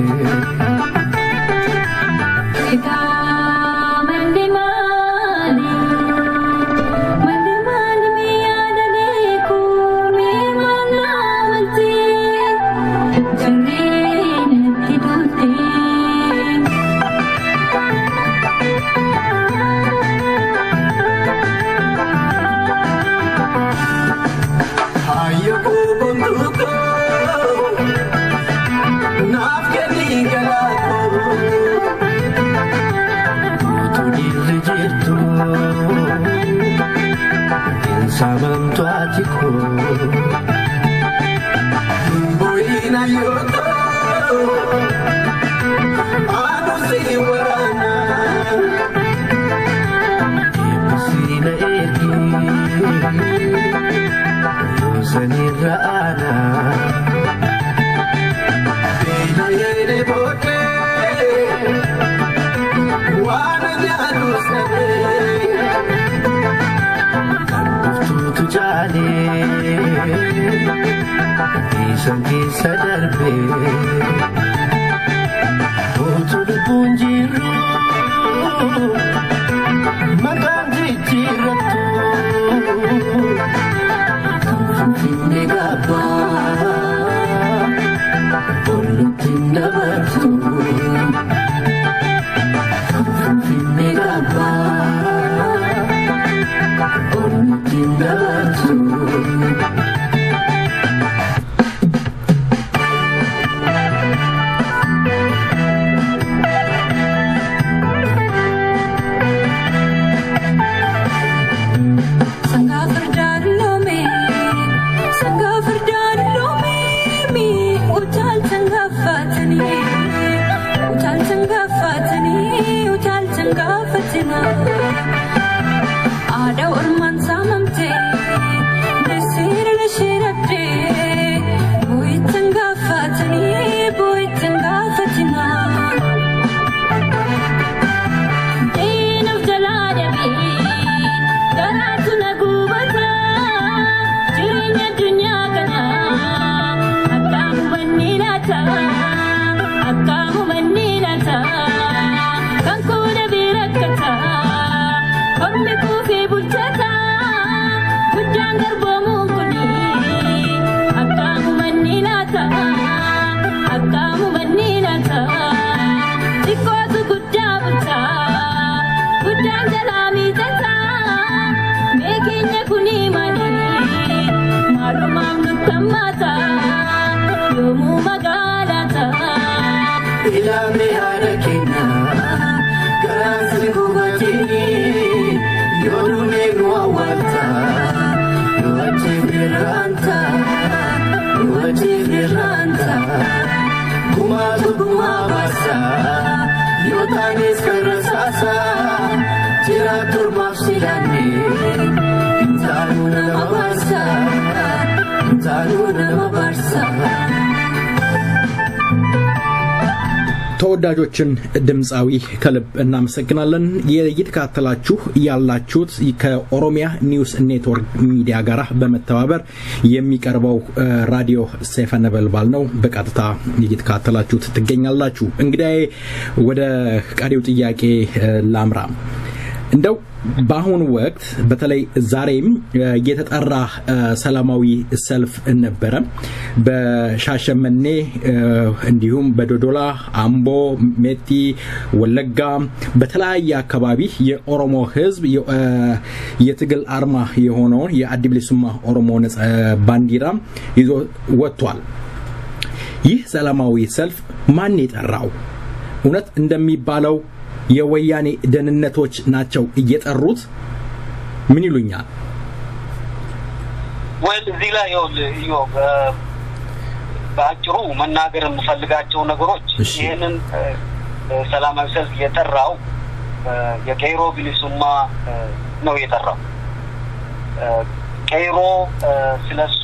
Saman tuatiku Boina yoto Anu siwarana Sina eki Sanirana Bina yere bote Wana nyadu sane Jale Isang kisa darbe Otul punjiru Magandritiratu Kamfine gaba Olutinda batu Kamfine gaba Ada orman samamte desir le shirate boy tanga fatina din of jalalabi karatu nagubata dunya dunya kana akamu manilata kanku de birakata Orme kufi bulchata Gudang garbomu kuni Akamu manilata Dikotu gudabuta Gudang jalami tata Mekinya kuni mani Marumam nutamata Yomu magalata Ilame harakina Garansi kubatini Yorume nuawata Yuajiviranta Kumatu kumabasa Yotanis karasasa Tiratur mafsilani Intanuna mabarsa Intanuna mabarsa ተወዳጆችን ድምጻዊ ከልብ እናመሰግናለን እየተከታተላችሁ ያላችሁት ከኦሮሚያ ኒውስ ኔትወርክ ሚዲያ ጋር በመተባበር የሚቀርበው ራዲዮ ሰይፈ ነበልባል ነው በቀጥታ እየተከታተላችሁት ትገኛላችሁ እንግዲህ ወደ ቀሪው ጥያቄ ላምራ እንደው በአሁኑ ወቅት በተለይ ዛሬም የተጠራ ሰላማዊ ሰልፍ ነበረ በሻሸመኔ እንዲሁም በዶዶላ አምቦ ሜቲ ወለጋ በተለያየ አካባቢ የኦሮሞ ህዝብ የትግል አርማ የሆነው የአዲብሊሱማ ኦሮሞ ባንዲራ ይዞ ወጥቷል ይህ ሰላማዊ ሰልፍ ማን የጠራው እውነት እንደሚባለው የወያኔ ደህንነቶች ናቸው እየጠሩት ምን ይሉኛል ወይ እዚህ ላይ ይው ባጭሩ መናገር የምፈልጋቸው ነገሮች ይሄንን ሰላማዊ ሰልፍ የጠራው የቀይሮ ቢሊሱማ ነው የጠራው ቀይሮ ስለሱ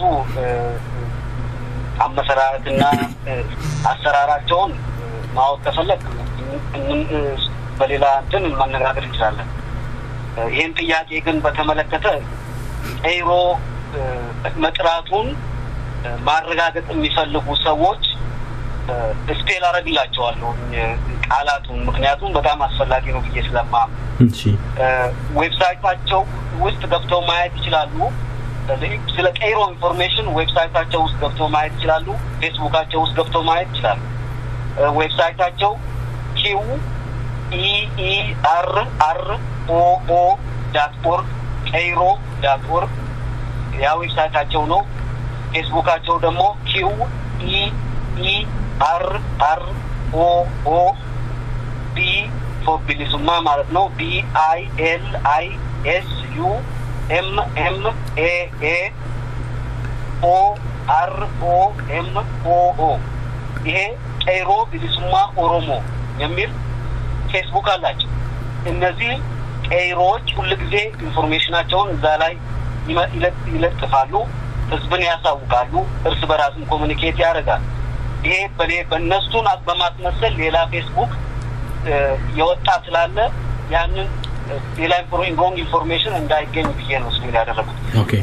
አመሰራረትና አሰራራቸውን ማወቅ ተፈለገ በሌላ እንትን መነጋገር እንችላለን ይሄን ጥያቄ ግን በተመለከተ ቀይሮ መጥራቱን ማረጋገጥ የሚፈልጉ ሰዎች ስፔል አረግላቸዋለሁ ቃላቱን ምክንያቱም በጣም አስፈላጊ ነው ብዬ ስለማም እሺ ዌብሳይታቸው ውስጥ ገብተው ማየት ይችላሉ ስለ ቀይሮ ኢንፎርሜሽን ዌብሳይታቸው ውስጥ ገብተው ማየት ይችላሉ ፌስቡካቸው ውስጥ ገብተው ማየት ይችላሉ ዌብሳይታቸው qeerro.org ቀይሮ.org ያ ዌብሳይታቸው ነው ፌስቡካቸው ደግሞ qeerro.b for bilisuma ማለት ነው BILISUMMAAOROMOO ይሄ ቀይሮ ቢሊሱማ ኦሮሞ የሚል ፌስቡክ አላቸው እነዚህ ቀይሮች ሁሉ ጊዜ ኢንፎርሜሽናቸውን እዛ ላይ ይለጥፋሉ ህዝብን ያሳውቃሉ እርስ በራስም ኮሙኒኬት ያደርጋሉ ይሄ በእነሱን በማስመሰል ሌላ ፌስቡክ የወጣ ስላለ ያንን ሌላ ኢንፎርሜሽን እንዳይገኝ ብዬ ነው ስለ ያደረጉት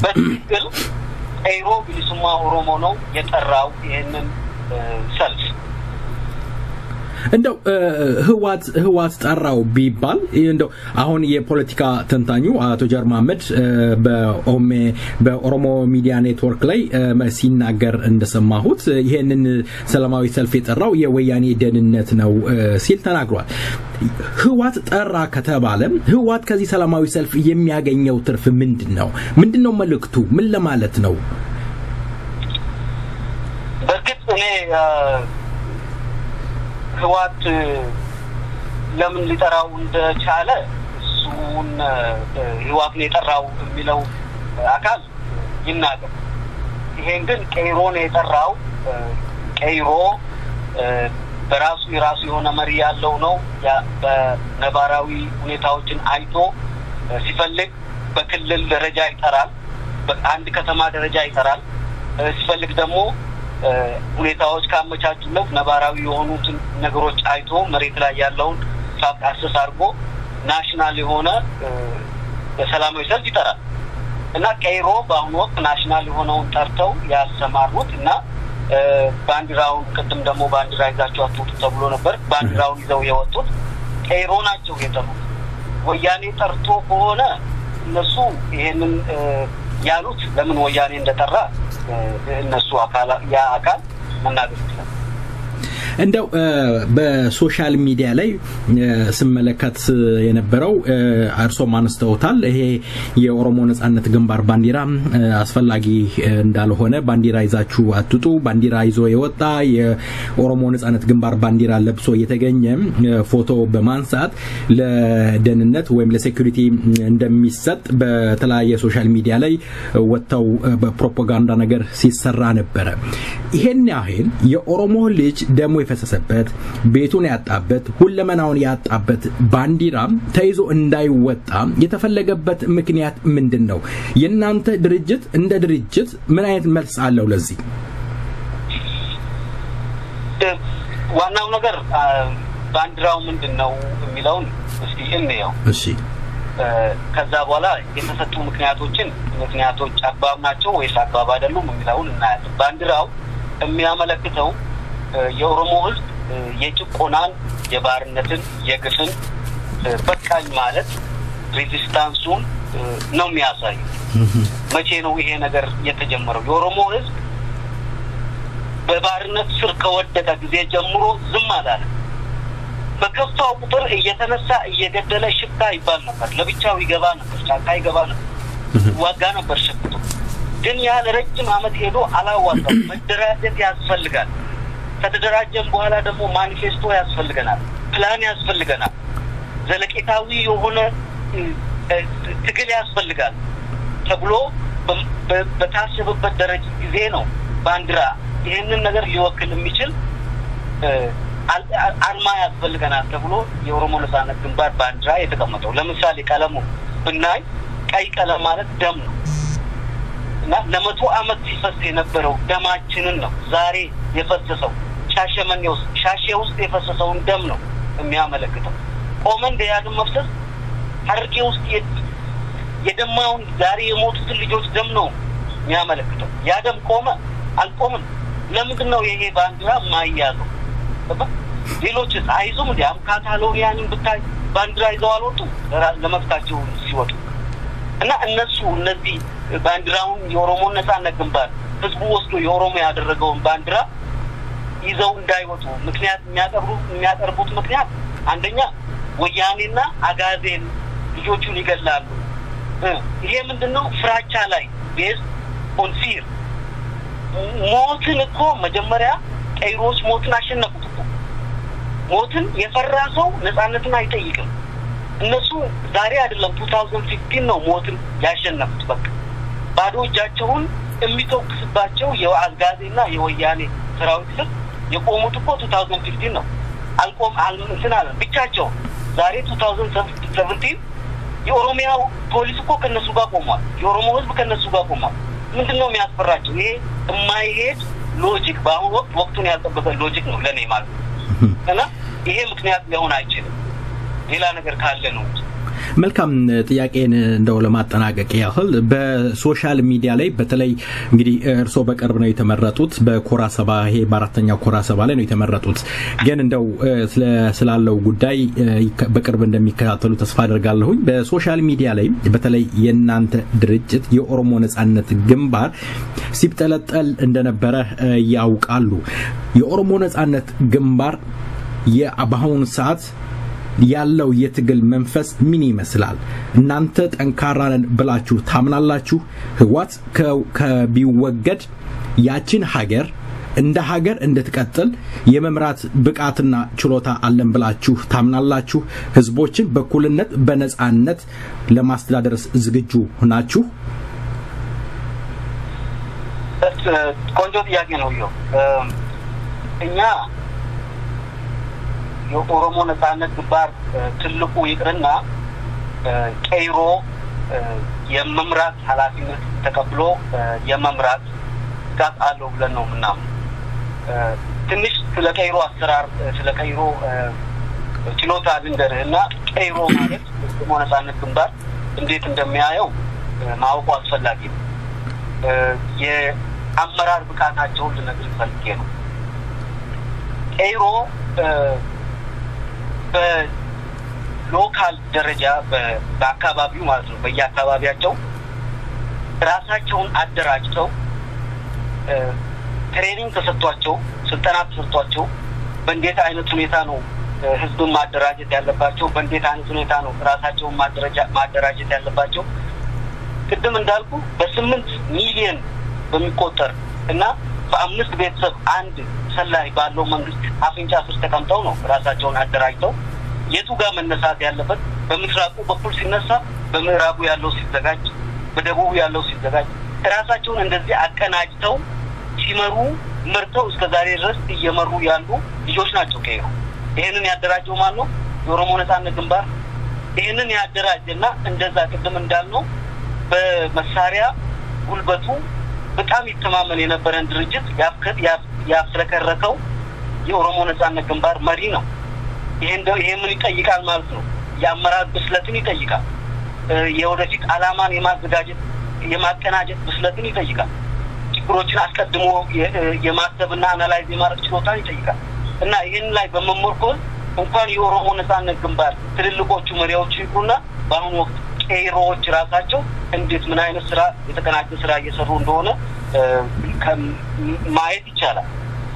በትክክል ቀይሮ ቢሊሱማ ኦሮሞ ነው የጠራው ይሄንን ሰልፍ እንደው ህዋት ጠራው ቢባል እንደው አሁን የፖለቲካ ተንታኙ አቶ ጀር መሐመድ በኦሮሞ ሚዲያ ኔትወርክ ላይ ሲናገር እንደሰማሁት ይሄንን ሰላማዊ ሰልፍ የጠራው የወያኔ ደህንነት ነው ሲል ተናግሯል ህዋት ጠራ ከተባለ ህዋት ከዚህ ሰላማዊ ሰልፍ የሚያገኘው ትርፍ ምንድነው መልእክቱ ምን ለማለት ነው በርግጥ እኔ ህዋት ለምን ሊጠራው እንደቻለ እሱን ህዋት የጠራው የሚለው አካል ይናገር ይሄን ግን ቀይሮ ነው የጠራው ቀይሮ በራሱ የሆነ መሪ ያለው ነው በነባራዊ ሁኔታዎችን አይቶ ሲፈልግ በክልል ደረጃ ይጠራል በአንድ ከተማ ደረጃ ይጠራል ሲፈልግ ደግሞ ሁኔታዎች ካመቻቹለት ነባራዊ የሆኑትን ነገሮች አይቶ መሬት ላይ ያለውን ፋክት አሰስ አድርጎ ናሽናል የሆነ ሰላማዊ ሰልፍ ይጠራል እና ቀይሮ በአሁኑ ወቅት ናሽናል የሆነውን ጠርተው ያሰማሩት እና ባንዲራውን ቅድም ደግሞ ባንዲራ ይዛቸው አጥቶ ተብሎ ነበር ባንዲራውን ይዘው የወጡት ቀይሮ ናቸው የጠሩት ወያኔ ጠርቶ ከሆነ እነሱ ይሄንን ያሉት ለምን ወያኔ እንደጠራ እነሱ አካል መናገር ይችላል እንደው በሶሻል ሚዲያ ላይ ስመለከት የነበረው አርሶ ማንስተውታል ይሄ የኦሮሞ ነጻነት ግንባር ባንዲራ አስፈላጊ እንዳልሆነ ባንዲራ ይዛችሁ አትጡ ባንዲራ ይዞ የወጣ የኦሮሞ ነጻነት ግንባር ባንዲራ ለብሶ የተገኘ ፎቶ በማንሳት ለደህንነት ወይም ለሴኩሪቲ እንደሚሰጥ በተለያየ ሶሻል ሚዲያ ላይ ወጣው በፕሮፓጋንዳ ነገር ሲሰራ ነበር ይሄን ያህል የኦሮሞ ልጅ ደሞ የፈሰሰበት ቤቱን ያጣበት ሁለመናውን ያጣበት ባንዲራ ተይዞ እንዳይወጣ የተፈለገበት ምክንያት ምንድነው የናንተ ድርጅት እንደ ድርጅት ምን አይነት መልስ አለው ለዚህ ዋናው ነገር ባንዲራው ምንድነው የሚለው እስቲ እንየው እሺ ከዛ በኋላ የተሰጡ ምክንያቶች አባብ ናቸው ወይስ አባብ አይደሉም የሚለውን እናያለን ባንዲራው የሚያመለክተው የኦሮሞ ህዝብ የጭቆናን የባርነትን የግፍን በቃኝ ማለት ሬዚስታንሱን ነው የሚያሳይ መቼ ነው ይሄ ነገር የተጀመረው የኦሮሞ ህዝብ በባርነት ስር ከወደቀ ጊዜ ጀምሮ ዝም አላለ በከፍታው ቁጥር እየተነሳ እየገደለ ሽፍታ ይባል ነበር ለብቻው ይገባ ነበር ጫካ ይገባ ነበር ዋጋ ነበር ሽፍቱ ግን ያ ለረጅም አመት ሄዶ አላዋጣም መደራጀት ያስፈልጋል ከተደራጀን በኋላ ደግሞ ማኒፌስቶ ያስፈልገናል ፕላን ያስፈልገናል ዘለቄታዊ የሆነ ትግል ያስፈልጋል ተብሎ በታሰበበት ደረጃ ጊዜ ነው ባንዲራ ይሄንን ነገር ሊወክል የሚችል አርማ ያስፈልገናል ተብሎ የኦሮሞ ነጻነት ግንባር ባንዲራ የተቀመጠው ለምሳሌ ቀለሙ ብናይ ቀይ ቀለም ማለት ደም ነው እና ለመቶ አመት ሲፈስ የነበረው ደማችንን ነው ዛሬ የፈሰሰው ሻሼ ውስጥ የፈሰሰውን ደም ነው የሚያመለክተው ቆመን ደያድም መፍሰስ ሐረርጌ ውስጥ የደማውን ዛሬ የሞቱት ልጆች ደም ነው የሚያመለክተው ያ ደም ቆመ አልቆመም ለምንድነው ይሄ ባንዲራ ማያዘው? ሌሎች አይዞም እንዲያም ካታሎኒያንን ብታይ ባንዲራ ይዘው አልወጡ ለመፍታቸው ሲወጡ እና እነሱ እነዚህ ባንዲራውን የኦሮሞ ነጻነት ግንባር ህዝቡ ወስዶ የኦሮሞ ያደረገውን ባንዲራ ይዘው እንዳይወጡ ምክንያት የሚያቀርቡት ምክንያት አንደኛ ወያኔና አጋዜን ልጆቹን ይገላሉ። ይሄ ምንድነው ፍራቻ ላይ ቤዝ ኦን ፊር ሞትን እኮ መጀመሪያ ቀይሮች ሞትን አሸነፉት እኮ ሞትን የፈራ ሰው ነጻነትን አይጠይቅም። እነሱ ዛሬ አይደለም 2015 ነው ሞትን ያሸነፉት። በቃ ባዶ እጃቸውን የሚተኩስባቸው የአጋዜና የወያኔ ሰራዊት ስር የቆሙት እኮ 2015 ነው። እንትን አለ ብቻቸው። ዛሬ 2017 የኦሮሚያ ፖሊስ እኮ ከነሱ ጋር ቆሟል። የኦሮሞ ህዝብ ከነሱ ጋር ቆሟል። ምንድነው የሚያስፈራቸው? ይሄ የማይሄድ ሎጂክ በአሁኑ ወቅቱን ያልጠበቀ ሎጂክ ነው ለኔ ማለት እና ይሄ ምክንያት ሊሆን አይችልም። ሌላ ነገር ካለ ነው። መልካም ጥያቄን እንደው ለማጠናቀቅ ያህል በሶሻል ሚዲያ ላይ በተለይ እንግዲህ እርሶ በቅርብ ነው የተመረጡት በኮራ ሰባ ይሄ በአራተኛው ኮራ ሰባ ላይ ነው የተመረጡት ግን እንደው ስላለው ጉዳይ በቅርብ እንደሚከታተሉ ተስፋ አደርጋለሁ። በሶሻል ሚዲያ ላይ በተለይ የናንተ ድርጅት የኦሮሞ ነጻነት ግንባር ሲብጠለጠል እንደነበረ ያውቃሉ። የኦሮሞ ነጻነት ግንባር የአባሁን ሰዓት ያለው የትግል መንፈስ ምን ይመስላል? እናንተ ጠንካራን ብላችሁ ታምናላችሁ? ህዋት ከቢወገድ ያችን ሀገር እንደ ሀገር እንድትቀጥል የመምራት ብቃትና ችሎታ አለን ብላችሁ ታምናላችሁ? ህዝቦችን በኩልነት በነጻነት ለማስተዳደር ዝግጁ ናችሁ? ቆንጆ ጥያቄ ነው። እኛ የኦሮሞ ነጻነት ግንባር ትልቁ ይቅርና ቀይሮ የመምራት ኃላፊነት ተቀብሎ የመምራት ጋር አለው ብለን ነው ምናምን ትንሽ ስለ ቀይሮ አሰራር ስለ ቀይሮ ችሎታ ልንገርህና ቀይሮ ማለት የኦሮሞ ነጻነት ግንባር እንዴት እንደሚያየው ማወቁ አስፈላጊ ነው። የአመራር ብቃታቸውን ልነግርህ ፈልጌ ነው። ቀይሮ በሎካል ደረጃ በአካባቢው ማለት ነው በየአካባቢያቸው ራሳቸውን አደራጅተው ትሬኒንግ ተሰጥቷቸው ስልጠና ተሰጥቷቸው በእንዴት አይነት ሁኔታ ነው ህዝቡን ማደራጀት ያለባቸው በእንዴት አይነት ሁኔታ ነው ራሳቸውን ማደራጀት ያለባቸው ቅድም እንዳልኩ በ8 ሚሊዮን በሚቆጠር እና በ5 ቤተሰብ አንድ ሰላይ ባለው መንግስት አፍንጫ ስር ተቀምጠው ነው ራሳቸውን አደራጅተው የቱ ጋር መነሳት ያለበት በምስራቁ በኩል ሲነሳ በምዕራቡ ያለው ሲዘጋጅ በደቡቡ ያለው ሲዘጋጅ ራሳቸውን እንደዚህ አቀናጅተው ሲመሩ መርተው እስከ ዛሬ ድረስ እየመሩ ያሉ ልጆች ናቸው። ከይሩ ይሄንን ያደራጀው ማን ነው? የኦሮሞ ነጻነት ግንባር ይሄንን ያደራጀና እንደዛ ቅድም እንዳልነው በመሳሪያ ጉልበቱ በጣም ይተማመን የነበረን ድርጅት ያፍረከረከው የኦሮሞ ነጻነት ግንባር መሪ ነው። ይሄ ምን ይጠይቃል ማለት ነው? የአመራር ብስለትን ይጠይቃል። የወደፊት አላማን የማቀናጀት ብስለትን ይጠይቃል። ችግሮችን አስቀድሞ የማሰብና አናላይዝ የማድረግ ችሎታን ይጠይቃል። እና ይሄን ላይ በመመርኮዝ እንኳን የኦሮሞ ነጻነት ግንባር ትልልቆቹ መሪዎች ይሉና በአሁኑ ወቅት ቀይሮዎች ራሳቸው እንዴት ምን አይነት ስራ የተቀናጀ ስራ እየሰሩ እንደሆነ ማየት ይቻላል።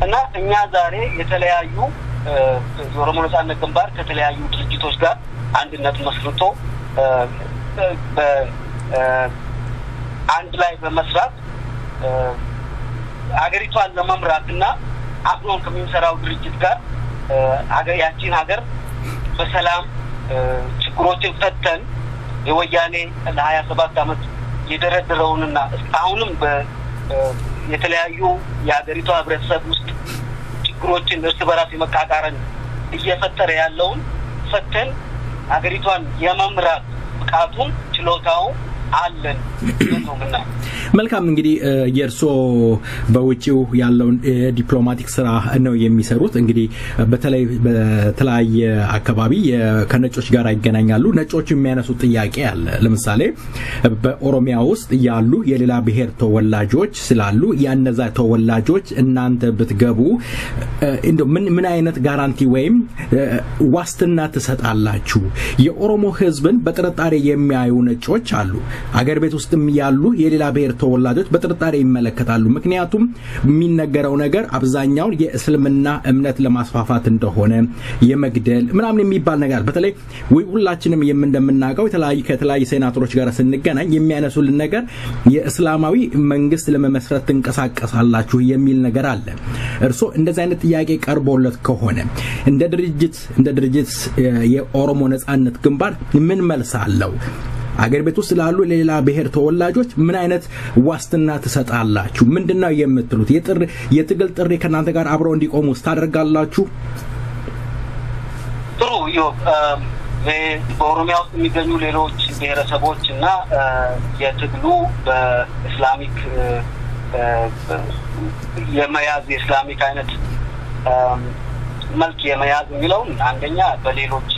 እና እኛ ዛሬ የተለያዩ የኦሮሞ ነጻነት ግንባር ከተለያዩ ድርጅቶች ጋር አንድነት መስርቶ አንድ ላይ በመስራት ሀገሪቷን ለመምራትና አብሮን ከሚሰራው ድርጅት ጋር ያቺን ሀገር በሰላም ችግሮችን ፈተን የወያኔ ለ27 አመት የደረደረውንና አሁንም የተለያዩ የሀገሪቷ ህብረተሰብ ውስጥ ችግሮችን እርስ በራስ የመቃቃረን እየፈጠረ ያለውን ፈተን ሀገሪቷን የመምራት ብቃቱን ችሎታው አለን ነው ምናምን መልካም እንግዲህ የርሶ በውጪው ያለው ዲፕሎማቲክ ስራ ነው የሚሰሩት እንግዲህ በተለይ አካባቢ ከነጮች ጋር ይገናኛሉ ነጮች የሚያነሱት ጥያቄ አለ ለምሳሌ በኦሮሚያ ውስጥ ያሉ የሌላ ብሔር ተወላጆች ስላሉ ያነዛ ተወላጆች እናንተ ብትገቡ እንደው ምን አይነት ጋራንቲ ወይም ዋስትና ተሰጣላችሁ የኦሮሞ ህዝብን በጥርጣሬ የሚያዩ ነጮች አሉ አገር ቤት ውስጥም ያሉ የሌላ ብሔር ተወላጆች በጥርጣሬ ይመለከታሉ ምክንያቱም የሚነገረው ነገር አብዛኛው የእስልምና እምነት ለማስፋፋት እንደሆነ የመግደል ምናምን የሚባል ነገር በተለይ ሁላችንም እንደምናውቀው ከተለያዩ ሴናተሮች ጋር ስንገናኝ የሚያነሱልን ነገር የእስላማዊ መንግስት ለመመስረት ተንቀሳቀሳላችሁ የሚል ነገር አለ እርሶ እንደዚህ አይነት ጥያቄ ቀርቦለት ከሆነ እንደ ድርጅት የኦሮሞ ነጻነት ግንባር ምን መልስ አለው አገር ቤት ውስጥ ላሉ ሌላ ብሔር ተወላጆች ምን አይነት ዋስትና ተሰጣላችሁ ምንድነው የምትሉት የትግል ጥሪ ከናንተ ጋር አብረው እንዲቆሙ ታደርጋላችሁ ጥሩ በኦሮሚያ ውስጥ የሚገኙ ሌሎች ብሔረሰቦች እና የትግሉ በእስላሚክ የመያዝ የእስላሚክ አይነት መልክ የመያዝ የሚለው አንደኛ በሌሎች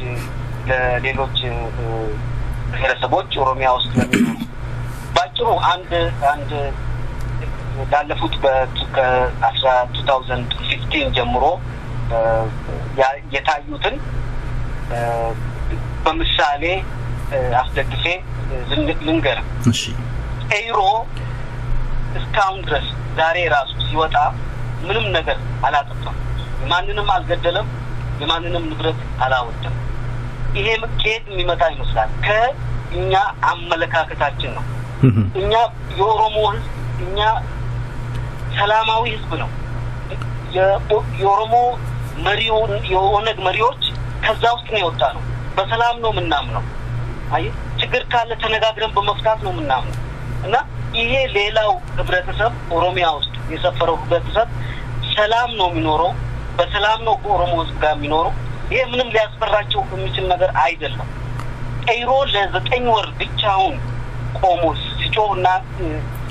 ብሔረሰቦች ኦሮሚያ ውስጥ ባጭሩ አንድ ላለፉት በ2015 ጀምሮ የታዩትን በምሳሌ አስደግፌ ልንገር እሺ ኤሮ እስካሁን ድረስ ዛሬ ራሱ ሲወጣ ምንም ነገር አላጠፋም ማንንም አልገደለም የማንንም ንብረት አላወጣም ይሄ ከየት የሚመጣ ይመስላል ከኛ አመለካከታችን ነው እኛ የኦሮሞ ህዝብ እኛ ሰላማዊ ህዝብ ነው የኦሮሞ የኦነግ መሪዎች ከዛ ውስጥ ነው የወጣ ነው በሰላም ነው ምናምነው አይ ችግር ካለ ተነጋግረን በመፍታት ነው ምናምነው እና ይሄ ሌላው ህብረተሰብ ኦሮሚያ ውስጥ የሰፈረው ህብረተሰብ ሰላም ነው የሚኖረው በሰላም ነው ኦሮሞ ህዝብ ጋር የሚኖረው ይሄ ምንም ሊያስፈራቸው የሚችል ነገር አይደለም ኤሮ ለ9 ወር ብቻውን ቆሞስ ሲጮህና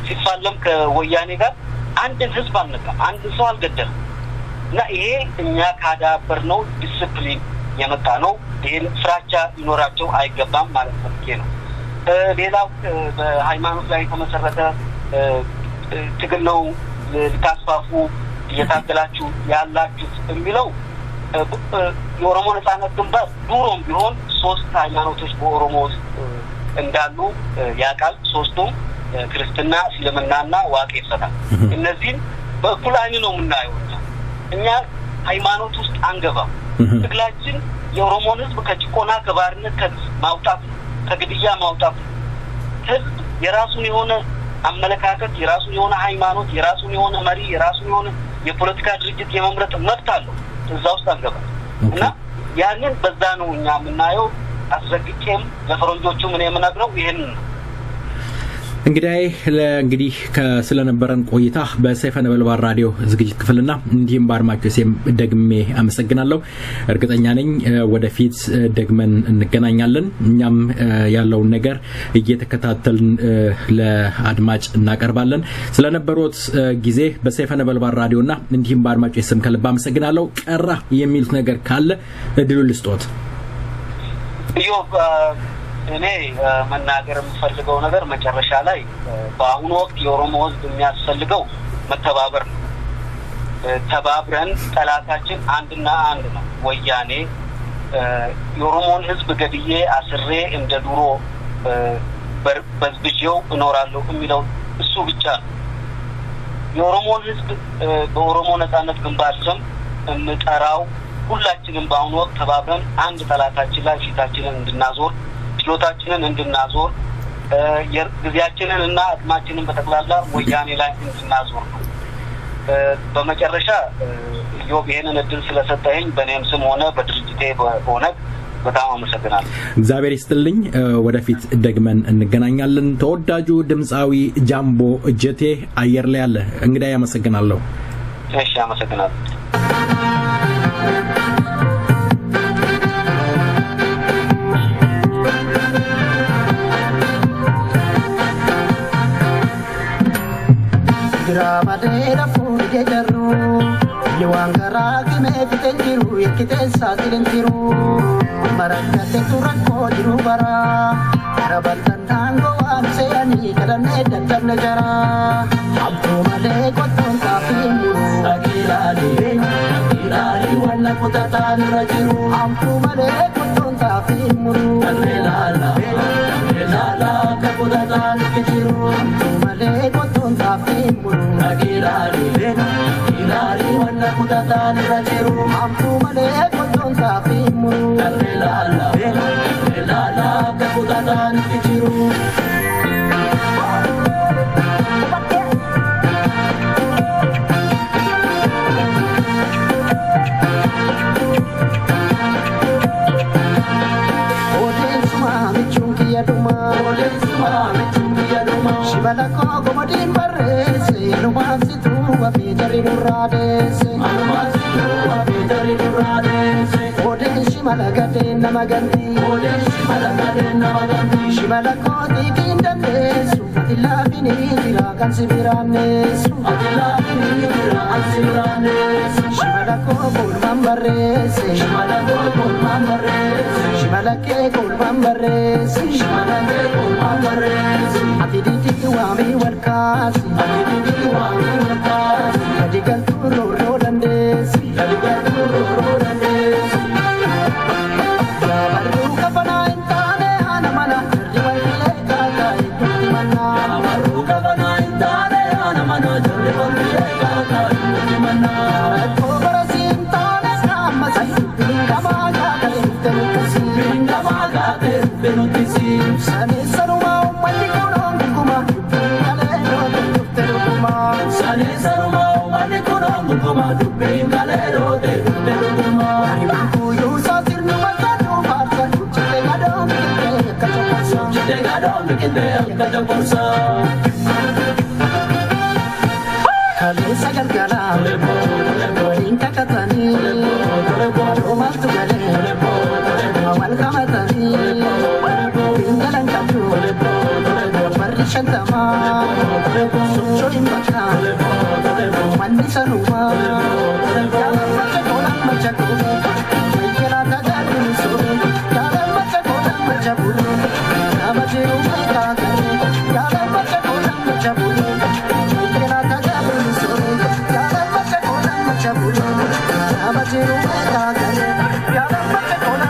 ሲፋለም ከወያኔ ጋር አንድን ህዝብ አልነካም አንድ ሰው አልገደለም እና ይሄ እኛ ካዳበርነው ዲሲፕሊን የመጣ ነው ይሄን ፍራቻ ይኖራቸው አይገባም ማለት ነው ሌላው በሃይማኖት ላይ የተመሰረተ ትግል ነው ልታስፋፉ እየታገላችሁ ያላችሁ የሚለው የኦሮሞ ነጻነት ግንባር ዱሮም ቢሆን 3 ሃይማኖቶች በኦሮሞ ውስጥ እንዳሉ ያቃል 3ቱም ክርስትና እስልምናና ዋቄ ፈታ እነዚህን በኩል አይን ነው የምናየው እኛ ሃይማኖት ውስጥ አንገባም ትግላችን የኦሮሞን ህዝብ ከጭቆና ከባርነት ማውጣት ከግድያ ማውጣት ህዝብ የራሱን የሆነ አመለካከት የራሱን የሆነ ሃይማኖት የራሱን የሆነ መሪ የራሱን የሆነ የፖለቲካ ድርጅት የመምረጥ መብት አለው እዛው ውስጥ አንገባም እና ያንን በዛ ነው እኛ የምናየው አስረግጬም ለፈረንጆቹ ምን የምነግረው ይሄን እንግዲህ ስለነበረን ቆይታ በሰይፈ ነበልባል ራዲዮ ዝግጅት ክፍልና እንዲሁም ባርማቾሴም ደግሜ አመሰግናለሁ እርግጠኛ ነኝ ወደፊት ደግመን እንገናኛለን እኛም ያለው ነገር እየተከታተልን ለአድማጭ እናቀርባለን ስለነበሩት ጊዜ በሰይፈ ነበልባል ራዲዮና እንዲሁም ባርማቾሴም ከልብ አመሰግናለሁ ቀራ የሚሉት ነገር ካለ እድሉ ልስጦት እኔ መናገር የምፈልገው ነገር መጨረሻ ላይ በአሁኑ ወቅት የኦሮሞ ህዝብ የሚያስፈልገው መተባበር ነው ተባብረን ጠላታችን አንድና አንድ ነው ወያኔ የኦሮሞን ህዝብ ገድዬ አስሬ እንደ ድሮ በዝብጄው እኖራለሁ የሚለው እሱ ብቻ ነው የኦሮሞን ህዝብ በኦሮሞ ነጻነት ግንባር ስም እንጠራው ሁላችንም በአሁኑ ወቅት ተባብረን አንድ ጠላታችን ላይ ፊታችንን እንድናዞር ችሎታችንን እንድናዞር የጊዜያችንን እና አቅማችንን በተክላላ ወያኔ ላይ እንድናዞር ነው በመጨረሻ ይሄንን እድል ስለሰጠኝ በእኔም ስም ሆነ በድርጅቴ በኦነግ በጣም አመሰግናለሁ እግዚአብሔር ይስጥልኝ ወደፊት ደግመን እንገናኛለን ተወዳጁ ድምጻዊ ጃምቦ እጀቴ አየር ላይ ያለ እንግዲህ አመሰግናለሁ እሺ አመሰግናለሁ Adeera fuudhee jarru waan garaa gimee fiteen jiru eegiteen saaxileen jiru marakkate turakkoo jiru bara dabaltan daangoo waan seeyanii kadhannee dadhabne jara abduu malee qottoon taafii muru dhagiilaalii walla kutataan irra jiru abduu malee qottoon taafii muru dhagiilaalaa akka kutataan irra jiru abduu malee qottoon taafii muru dhagiilaalii walla kutataan irra jiru abduu malee qottoon taafii muru dhagiilaalaa akka kutataan irra jiru. Shibalako gomadin barrese alumasitu abidari nurradese ode shimalagade namagandi shibalako dikindanesu ilabini jirakan sibiranesu shibalako golman barrese shibalake golman barrese Adiditi wami warkasi Adigal turo rodandesi Baru kapana intane ana mana Jardiwal kile kaka ikuti mana Baru kapana intane ana mana Jardiwal kile kaka ikuti mana Eko barasi intane sama si Bingamaga kale tenutisi Bingamaga kale tenutisi Sani saruma umani kono Sani saruma umani kono ngukuma Dupin galero de Dupeluma Aribanku yusa sirnu matadu Barsa Chile gadom mikinde kacaporsa Chile gadom mikinde kacaporsa Kalisa galgala Inka katani Jomal tugale Awal kamatani Pingalan katu Shantama, Sochim Baka, Manisa Ruma, Machakola Machakuru, Kerala Garuso, Kala Machakola Machapuru, Namajiru Kakari, Kala Machakola Machapuru, Kerala Garuso, Kala Machakola Machapuru, Namajiru Kakari, Kala Machakola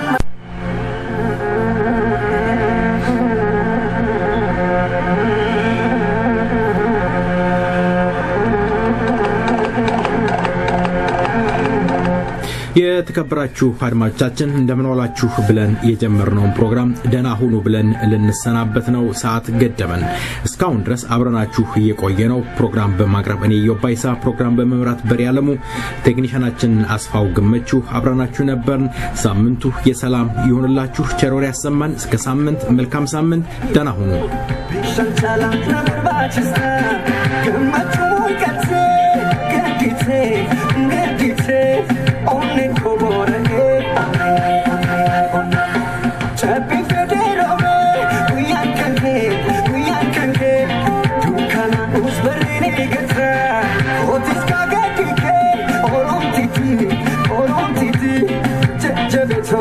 የተከበራችሁ አድማጮቻችን እንደምን ዋላችሁ ብለን የጀመርነው ፕሮግራም ደና ሁኑ ብለን ልንሰናበት ነው ሰዓት ገደመን እስካሁን ድረስ አብረናችሁ የቆየነው ፕሮግራም በማቅረብ እኔ ዮባይሳ ፕሮግራም በመምራት በሪያለሙ ቴክኒሻናችን አስፋው ገመቹ አብረናችሁ ነበርን ሳምንቱ የሰላም ይሁንላችሁ ቸሮር ያሰማን እስከ ሳምንት መልካም ሳምንት ደና ሁኑ Only Kobore, Chappy Federo, we can hate, Tukana, who's very nigga, what is Kagaki, or on TT, Jabito,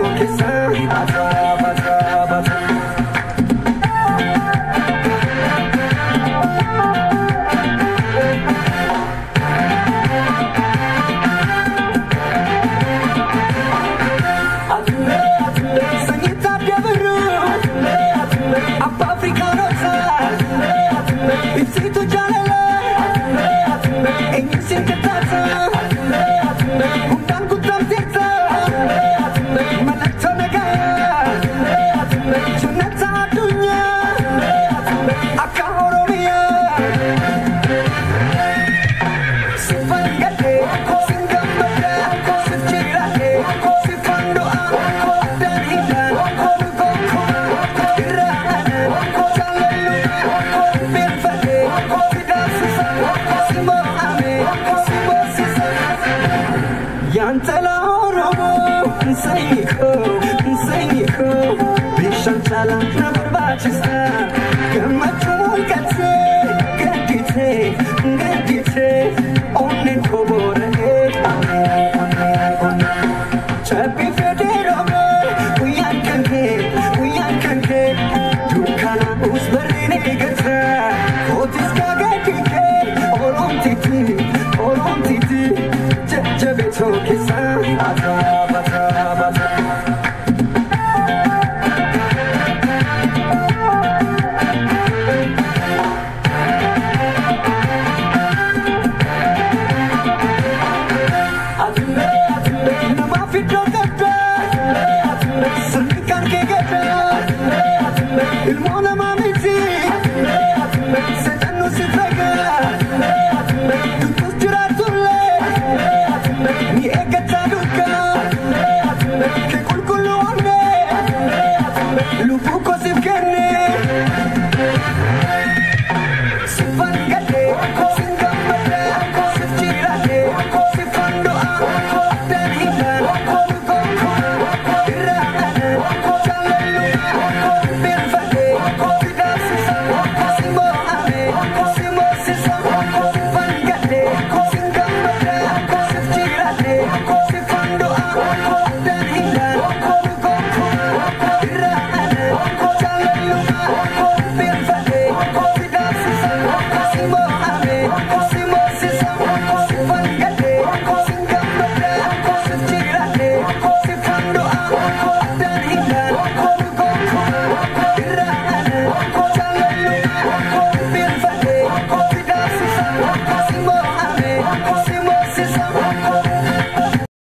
Sala na barbacista, que macho que te,